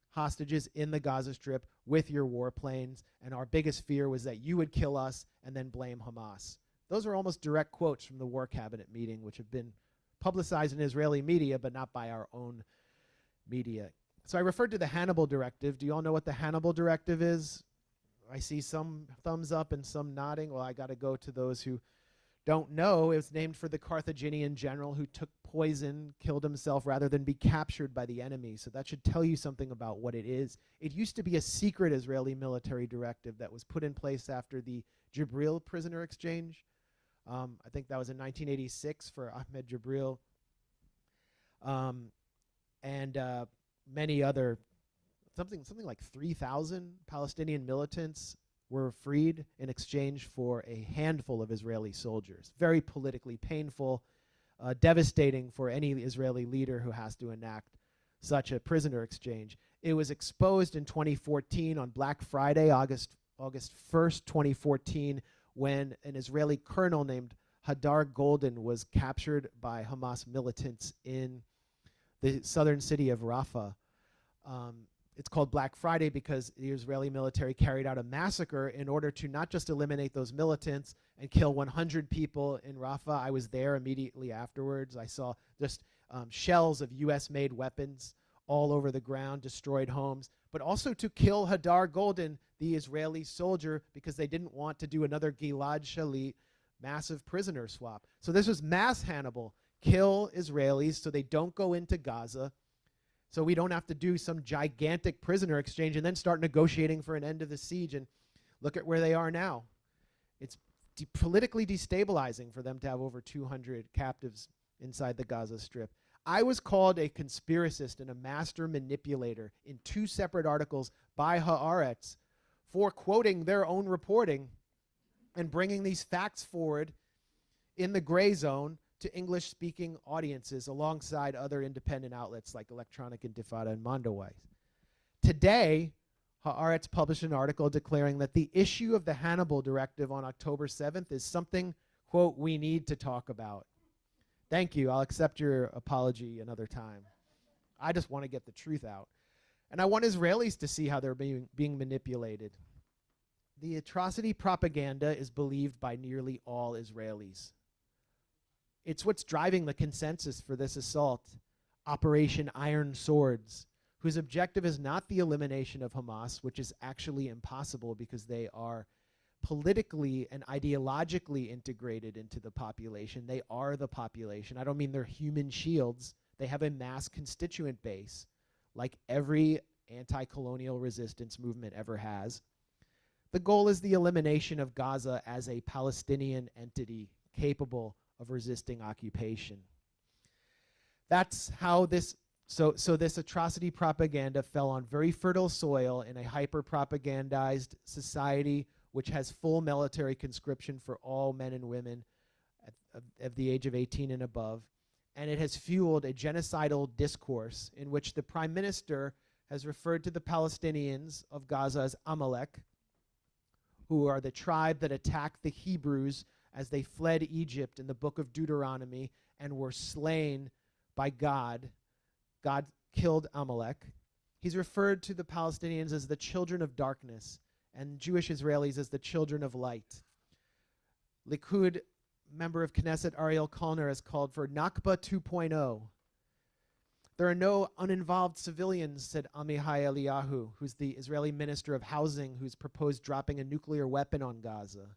hostages in the Gaza Strip with your warplanes, and our biggest fear was that you would kill us and then blame Hamas." Those are almost direct quotes from the war cabinet meeting, which have been publicized in Israeli media, but not by our own media. So I referred to the Hannibal Directive. Do you all know what the Hannibal Directive is? I see some thumbs up and some nodding. Well, I got to go to those who don't know. It was named for the Carthaginian general who took poison, killed himself rather than be captured by the enemy. So that should tell you something about what it is. It used to be a secret Israeli military directive that was put in place after the Jibril prisoner exchange. I think that was in 1986 for Ahmed Jibril. And many other, something like 3,000 Palestinian militants were freed in exchange for a handful of Israeli soldiers. Very politically painful, devastating for any Israeli leader who has to enact such a prisoner exchange. It was exposed in 2014 on Black Friday, August 1st, 2014, when an Israeli colonel named Hadar Golden was captured by Hamas militants in the southern city of Rafah. It's called Black Friday because the Israeli military carried out a massacre in order to not just eliminate those militants and kill 100 people in Rafah. I was there immediately afterwards. I saw just shells of US-made weapons all over the ground, destroyed homes, but also to kill Hadar Golden, the Israeli soldier, because they didn't want to do another Gilad Shalit massive prisoner swap. So this was mass Hannibal. Kill Israelis so they don't go into Gaza, so we don't have to do some gigantic prisoner exchange and then start negotiating for an end of the siege. And look at where they are now. It's politically destabilizing for them to have over 200 captives inside the Gaza Strip. I was called a conspiracist and a master manipulator in 2 separate articles by Haaretz for quoting their own reporting and bringing these facts forward in the Grayzone to English-speaking audiences alongside other independent outlets like Electronic Intifada and Mondoweiss. Today, Haaretz published an article declaring that the issue of the Hannibal Directive on October 7th is something, quote, we need to talk about. Thank you. I'll accept your apology another time. I just want to get the truth out. And I want Israelis to see how they're being manipulated. The atrocity propaganda is believed by nearly all Israelis. It's what's driving the consensus for this assault, Operation Iron Swords, whose objective is not the elimination of Hamas, which is actually impossible because they are politically and ideologically integrated into the population. They are the population. I don't mean they're human shields. They have a mass constituent base, like every anti-colonial resistance movement ever has. The goal is the elimination of Gaza as a Palestinian entity capable of resisting occupation. That's how this, so this atrocity propaganda fell on very fertile soil in a hyper-propagandized society which has full military conscription for all men and women of the age of 18 and above. And it has fueled a genocidal discourse in which the Prime Minister has referred to the Palestinians of Gaza as Amalek, who are the tribe that attacked the Hebrews as they fled Egypt in the book of Deuteronomy and were slain by God. God killed Amalek. He's referred to the Palestinians as the children of darkness and Jewish Israelis as the children of light. Likud member of Knesset Ariel Kalner has called for Nakba 2.0. There are no uninvolved civilians, said Amihai Eliyahu, who's the Israeli Minister of Housing, who's proposed dropping a nuclear weapon on Gaza.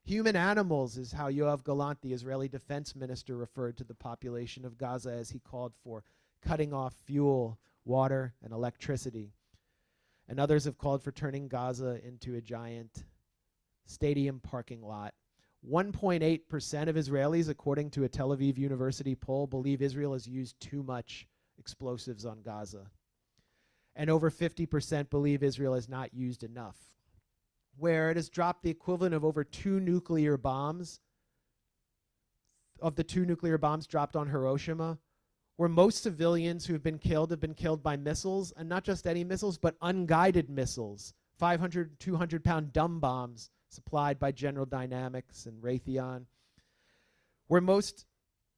Human animals is how Yoav Gallant, the Israeli defense minister, referred to the population of Gaza as he called for cutting off fuel, water, and electricity. And others have called for turning Gaza into a giant stadium parking lot. 1.8% of Israelis, according to a Tel Aviv University poll, believe Israel has used too much explosives on Gaza. And over 50% believe Israel has not used enough, where it has dropped the equivalent of over 2 nuclear bombs, of the 2 nuclear bombs dropped on Hiroshima, where most civilians who have been killed by missiles, and not just any missiles, but unguided missiles, 500, 200-pound dumb bombs supplied by General Dynamics and Raytheon, where most,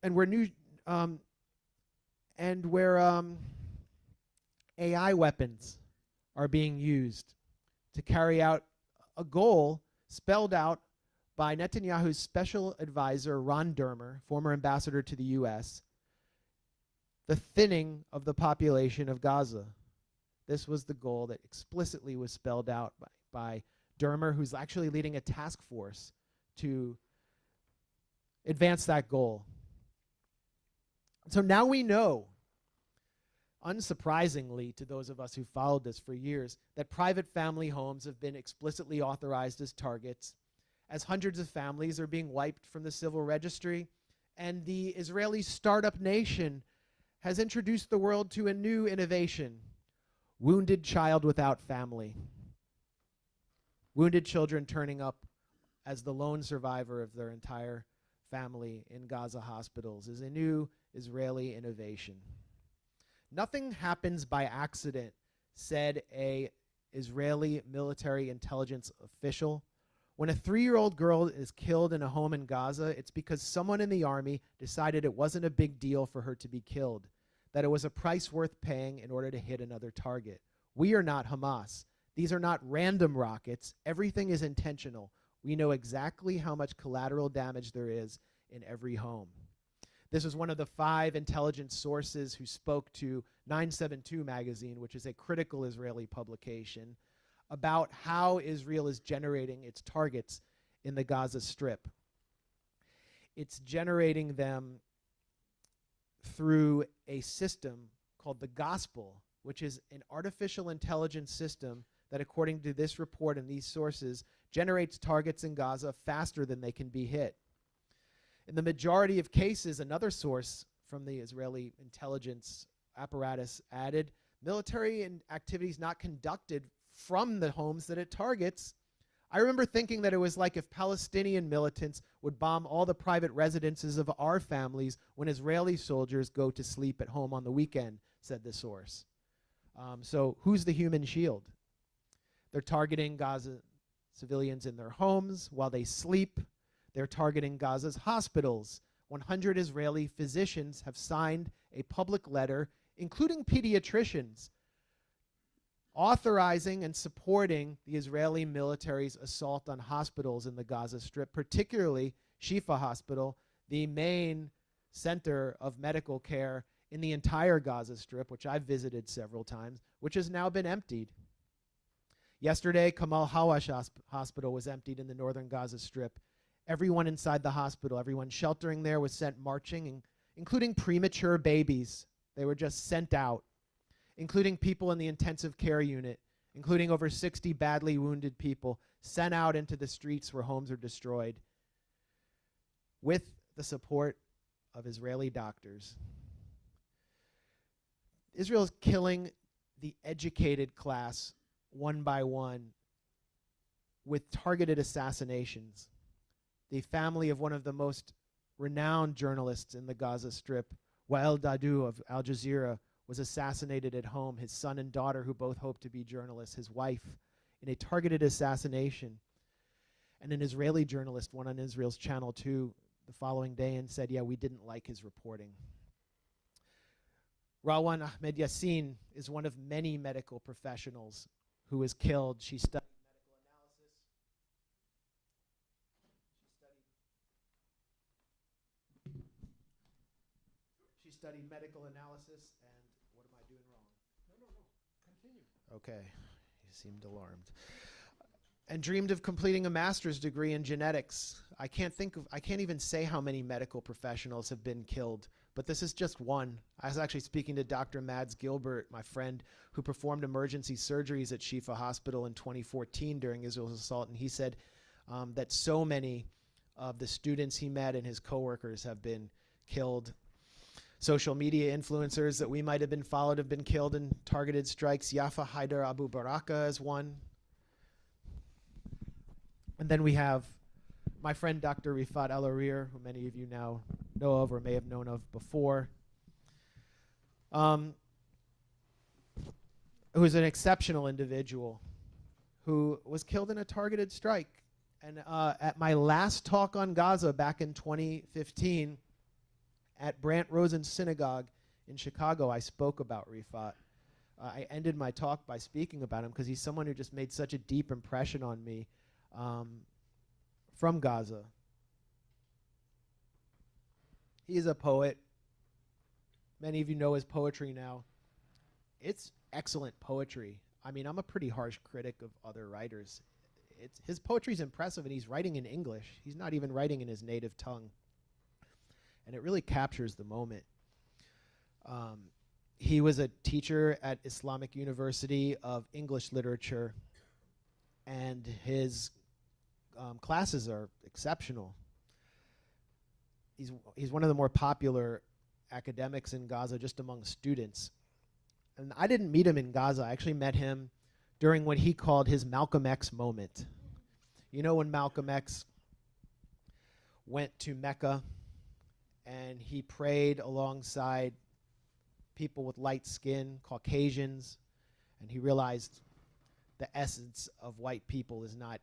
and where new, and where AI weapons are being used to carry out a goal spelled out by Netanyahu's special advisor, Ron Dermer, former ambassador to the US, the thinning of the population of Gaza. This was the goal that explicitly was spelled out by Dermer, who's actually leading a task force to advance that goal. So now we know, unsurprisingly to those of us who followed this for years, that private family homes have been explicitly authorized as targets, as hundreds of families are being wiped from the civil registry, and the Israeli startup nation has introduced the world to a new innovation: wounded child without family. Wounded children turning up as the lone survivor of their entire family in Gaza hospitals is a new Israeli innovation. Nothing happens by accident, said a Israeli military intelligence official. When a 3-year-old girl is killed in a home in Gaza, it's because someone in the army decided it wasn't a big deal for her to be killed, that it was a price worth paying in order to hit another target. We are not Hamas. These are not random rockets. Everything is intentional. We know exactly how much collateral damage there is in every home. This was one of the 5 intelligence sources who spoke to 972 magazine, which is a critical Israeli publication, about how Israel is generating its targets in the Gaza Strip. It's generating them through a system called the Gospel, which is an artificial intelligence system that, according to this report and these sources, generates targets in Gaza faster than they can be hit. In the majority of cases, another source from the Israeli intelligence apparatus added, military activities not conducted from the homes that it targets. I remember thinking that it was like if Palestinian militants would bomb all the private residences of our families when Israeli soldiers go to sleep at home on the weekend, said the source. So who's the human shield? They're targeting Gaza civilians in their homes while they sleep. They're targeting Gaza's hospitals. 100 Israeli physicians have signed a public letter, including pediatricians, authorizing and supporting the Israeli military's assault on hospitals in the Gaza Strip, particularly Shifa Hospital, the main center of medical care in the entire Gaza Strip, which I've visited several times, which has now been emptied. Yesterday, Kamal Hawash Hospital was emptied in the northern Gaza Strip. Everyone inside the hospital, everyone sheltering there was sent marching, including premature babies. They were just sent out, including people in the intensive care unit, including over 60 badly wounded people, sent out into the streets where homes are destroyed with the support of Israeli doctors. Israel is killing the educated class one by one with targeted assassinations. The family of one of the most renowned journalists in the Gaza Strip, Wael Dahdouh of Al Jazeera, was assassinated at home. His son and daughter, who both hoped to be journalists, his wife, in a targeted assassination. And an Israeli journalist went on Israel's Channel 2 the following day and said, yeah, we didn't like his reporting. Rawan Ahmed Yassin is one of many medical professionals who was killed. She studied medical analysis. She studied medical analysis, and what am I doing wrong? No, continue. Okay, you seemed alarmed. And dreamed of completing a master's degree in genetics. I can't even say how many medical professionals have been killed, but this is just one. I was actually speaking to Dr. Mads Gilbert, my friend, who performed emergency surgeries at Shifa Hospital in 2014 during Israel's assault, and he said that so many of the students he met and his coworkers have been killed. Social media influencers that we might have been followed have been killed in targeted strikes. Yafa Haider Abu Baraka is one. And then we have my friend Dr. Rifat El-Arir, who many of you now know of or may have known of before, who is an exceptional individual who was killed in a targeted strike. And at my last talk on Gaza back in 2015 at Brant Rosen Synagogue in Chicago, I spoke about Rifat. I ended my talk by speaking about him because he's someone who just made such a deep impression on me. From Gaza. He is a poet. Many of you know his poetry now. It's excellent poetry. I mean, I'm a pretty harsh critic of other writers. His poetry is impressive, and he's writing in English. He's not even writing in his native tongue. And it really captures the moment. He was a teacher at Islamic University of English Literature, and his classes are exceptional. He's one of the more popular academics in Gaza just among students. And I didn't meet him in Gaza. I actually met him during what he called his Malcolm X moment. You know, when Malcolm X went to Mecca and he prayed alongside people with light skin, Caucasians, and he realized the essence of white people is not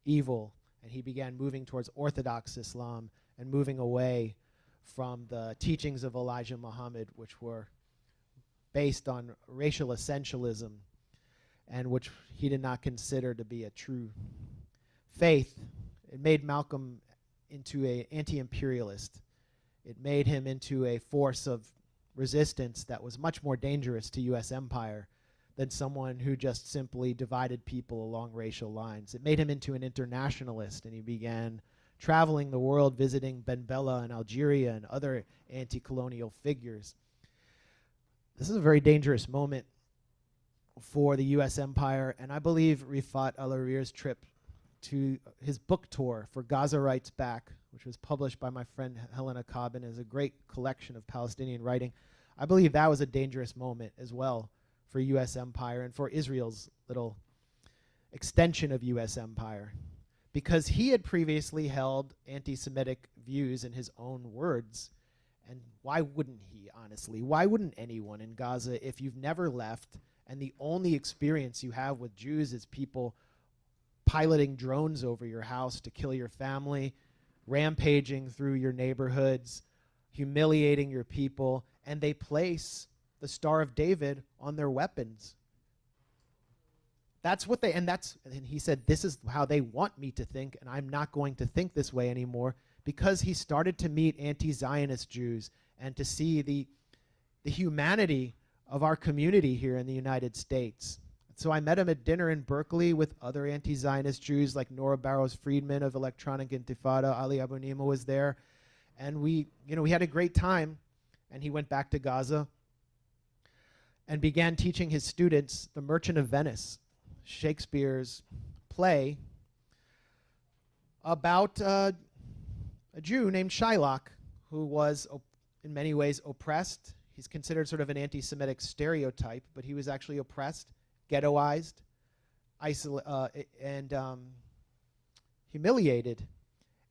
evil, and he began moving towards Orthodox Islam and moving away from the teachings of Elijah Muhammad, which were based on racial essentialism. and which he did not consider to be a true faith. It made Malcolm into an anti-imperialist. It made him into a force of resistance that was much more dangerous to U.S. empire than someone who just simply divided people along racial lines. It made him into an internationalist, and he began traveling the world, visiting Ben Bella and Algeria and other anti-colonial figures. This is a very dangerous moment for the U.S. empire, and I believe Rifat Al-Harir's trip to his book tour for Gaza Writes Back, which was published by my friend Helena Cobbin as a great collection of Palestinian writing, I believe that was a dangerous moment as well for U.S. empire and for Israel's little extension of U.S. empire, because he had previously held anti-Semitic views in his own words. And why wouldn't he, honestly? Why wouldn't anyone in Gaza, if you've never left and the only experience you have with Jews is people piloting drones over your house to kill your family, rampaging through your neighborhoods, humiliating your people, and they place the Star of David on their weapons. That's what they, and he said, this is how they want me to think, and I'm not going to think this way anymore, because he started to meet anti-Zionist Jews and to see the humanity of our community here in the United States. So I met him at dinner in Berkeley with other anti-Zionist Jews like Nora Barrows-Friedman of Electronic Intifada. Ali Abu Nima was there. And we had a great time. And he went back to Gaza and began teaching his students The Merchant of Venice, Shakespeare's play about a Jew named Shylock, who was in many ways oppressed. He's considered sort of an anti-Semitic stereotype, but he was actually oppressed, ghettoized, and humiliated.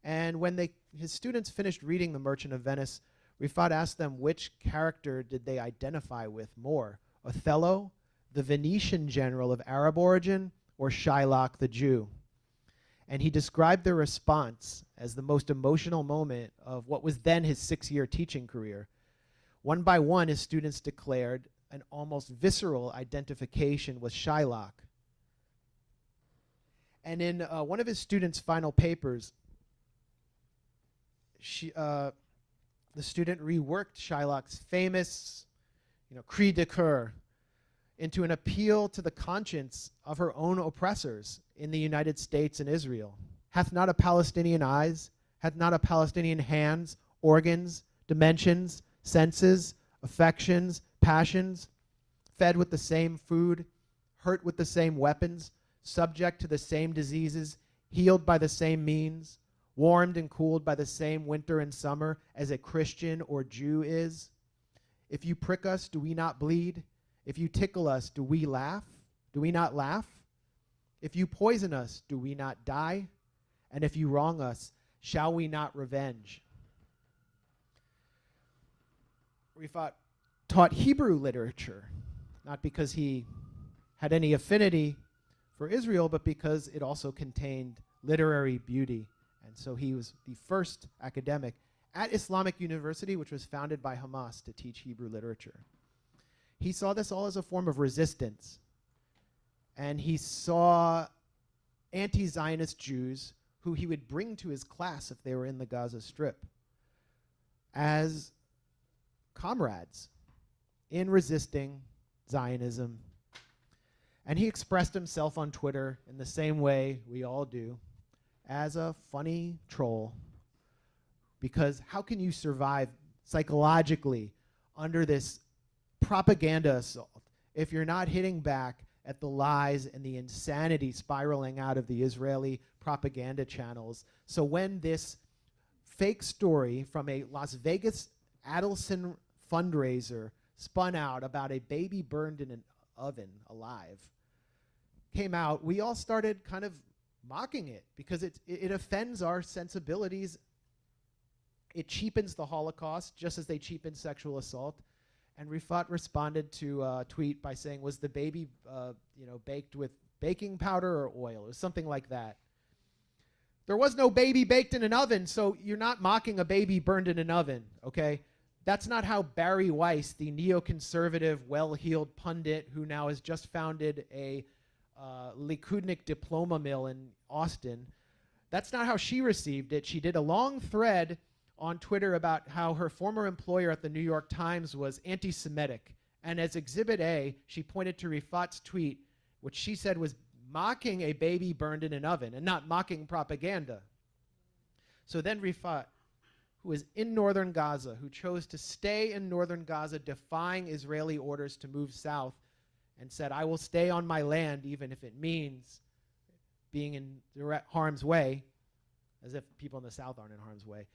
And when his students finished reading The Merchant of Venice, Rifat asked them which character did they identify with more, Othello, the Venetian general of Arab origin, or Shylock the Jew? And he described their response as the most emotional moment of what was then his 6-year teaching career. One by one, his students declared an almost visceral identification with Shylock. And in one of his students' final papers, the student reworked Shylock's famous cri de coeur into an appeal to the conscience of her own oppressors in the United States and Israel. Hath not a Palestinian eyes? Hath not a Palestinian hands, organs, dimensions, senses, affections, passions, fed with the same food, hurt with the same weapons, subject to the same diseases, healed by the same means, warmed and cooled by the same winter and summer as a Christian or Jew is? If you prick us, do we not bleed? If you tickle us, do we laugh? Do we not laugh? If you poison us, do we not die? And if you wrong us, shall we not revenge? Rifat taught Hebrew literature, not because he had any affinity for Israel, but because it also contained literary beauty. And so he was the first academic at Islamic University, which was founded by Hamas, to teach Hebrew literature. He saw this all as a form of resistance. And he saw anti-Zionist Jews who he would bring to his class if they were in the Gaza Strip as comrades in resisting Zionism. And he expressed himself on Twitter in the same way we all do, as a funny troll. Because how can you survive psychologically under this propaganda assault if you're not hitting back at the lies and the insanity spiraling out of the Israeli propaganda channels? So when this fake story from a Las Vegas Adelson fundraiser spun out about a baby burned in an oven alive came out, we all started kind of mocking it because it offends our sensibilities. It cheapens the Holocaust just as they cheapened sexual assault. And Rifat responded to a tweet by saying, was the baby baked with baking powder or oil? It was something like that. There was no baby baked in an oven, so you're not mocking a baby burned in an oven, okay? That's not how Barry Weiss, the neoconservative, well-heeled pundit who now has just founded a Likudnik diploma mill in Austin. That's not how she received it. She did a long thread on Twitter about how her former employer at the New York Times was anti-Semitic. And as Exhibit A, she pointed to Rifat's tweet, which she said was mocking a baby burned in an oven and not mocking propaganda. So then Rifat, who is in northern Gaza, who chose to stay in northern Gaza defying Israeli orders to move south, and said, I will stay on my land even if it means being in direct harm's way, as if people in the south aren't in harm's way.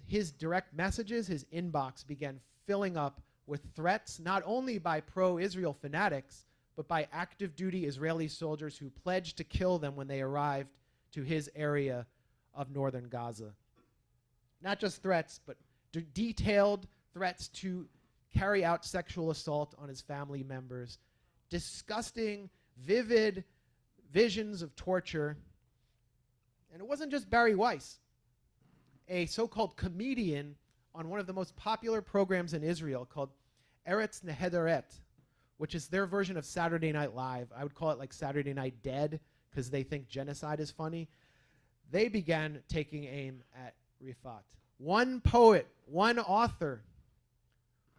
His direct messages, his inbox began filling up with threats not only by pro-Israel fanatics, but by active duty Israeli soldiers who pledged to kill them when they arrived to his area of northern Gaza. Not just threats, but detailed threats to carry out sexual assault on his family members, disgusting, vivid visions of torture. And it wasn't just Barry Weiss, a so-called comedian on one of the most popular programs in Israel called Eretz Nehederet, which is their version of Saturday Night Live. I would call it like Saturday Night Dead, because they think genocide is funny. They began taking aim at Rifat. One poet, one author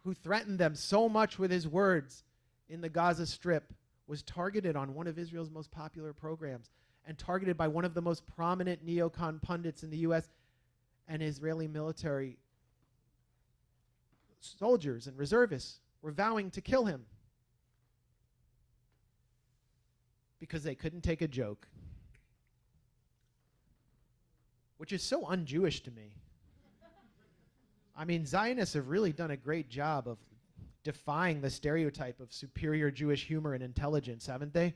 who threatened them so much with his words in the Gaza Strip was targeted on one of Israel's most popular programs and targeted by one of the most prominent neocon pundits in the US, and Israeli military soldiers and reservists were vowing to kill him because they couldn't take a joke, which is so un-Jewish to me. I mean, Zionists have really done a great job of defying the stereotype of superior Jewish humor and intelligence, haven't they?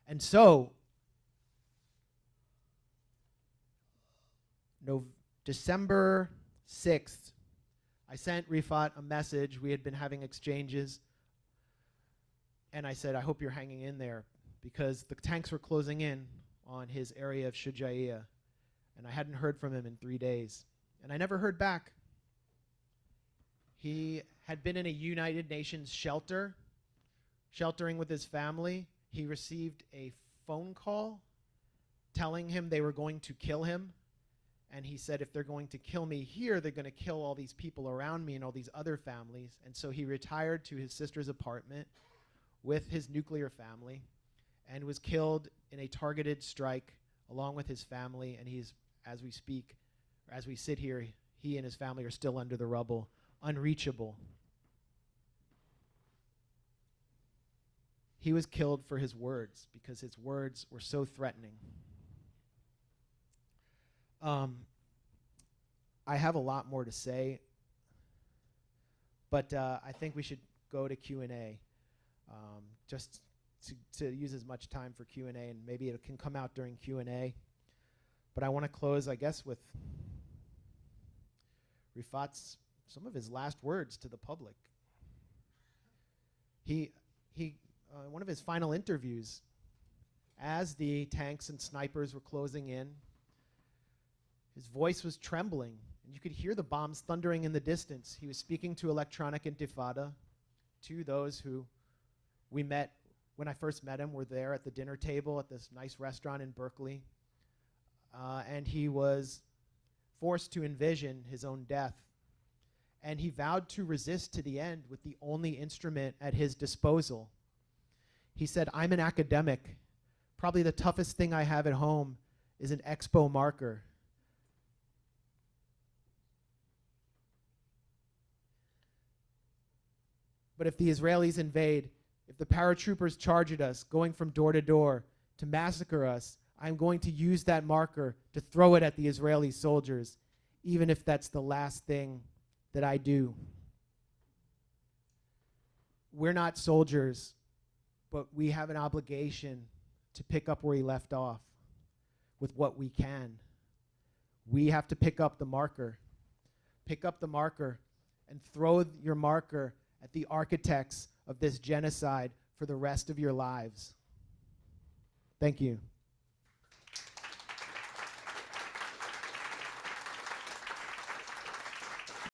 And so, December 6th, I sent Rifat a message. We had been having exchanges. And I said, I hope you're hanging in there, because the tanks were closing in on his area of Shujaiya. And I hadn't heard from him in 3 days. And I never heard back. He had been in a United Nations shelter, sheltering with his family. He received a phone call telling him they were going to kill him. And he said, if they're going to kill me here, they're going to kill all these people around me and all these other families. And so he retired to his sister's apartment with his nuclear family and was killed in a targeted strike along with his family. And he's, as we speak, or as we sit here, he and his family are still under the rubble, unreachable. He was killed for his words because his words were so threatening. I have a lot more to say, but I think we should go to Q&A, just to use as much time for Q&A, and maybe it can come out during Q&A. But I want to close, I guess, with Rifat's, some of his last words to the public. One of his final interviews, as the tanks and snipers were closing in, his voice was trembling, and you could hear the bombs thundering in the distance. He was speaking to Electronic Intifada, to those who we met when I first met him, were there at the dinner table at this nice restaurant in Berkeley. And he was forced to envision his own death. And he vowed to resist to the end with the only instrument at his disposal. He said, I'm an academic. Probably the toughest thing I have at home is an expo marker. But if the Israelis invade, if the paratroopers charge at us, going from door to door to massacre us, I'm going to use that marker to throw it at the Israeli soldiers, even if that's the last thing that I do. We're not soldiers, but we have an obligation to pick up where he left off with what we can. We have to pick up the marker. Pick up the marker and throw your marker at the architects of this genocide for the rest of your lives. Thank you.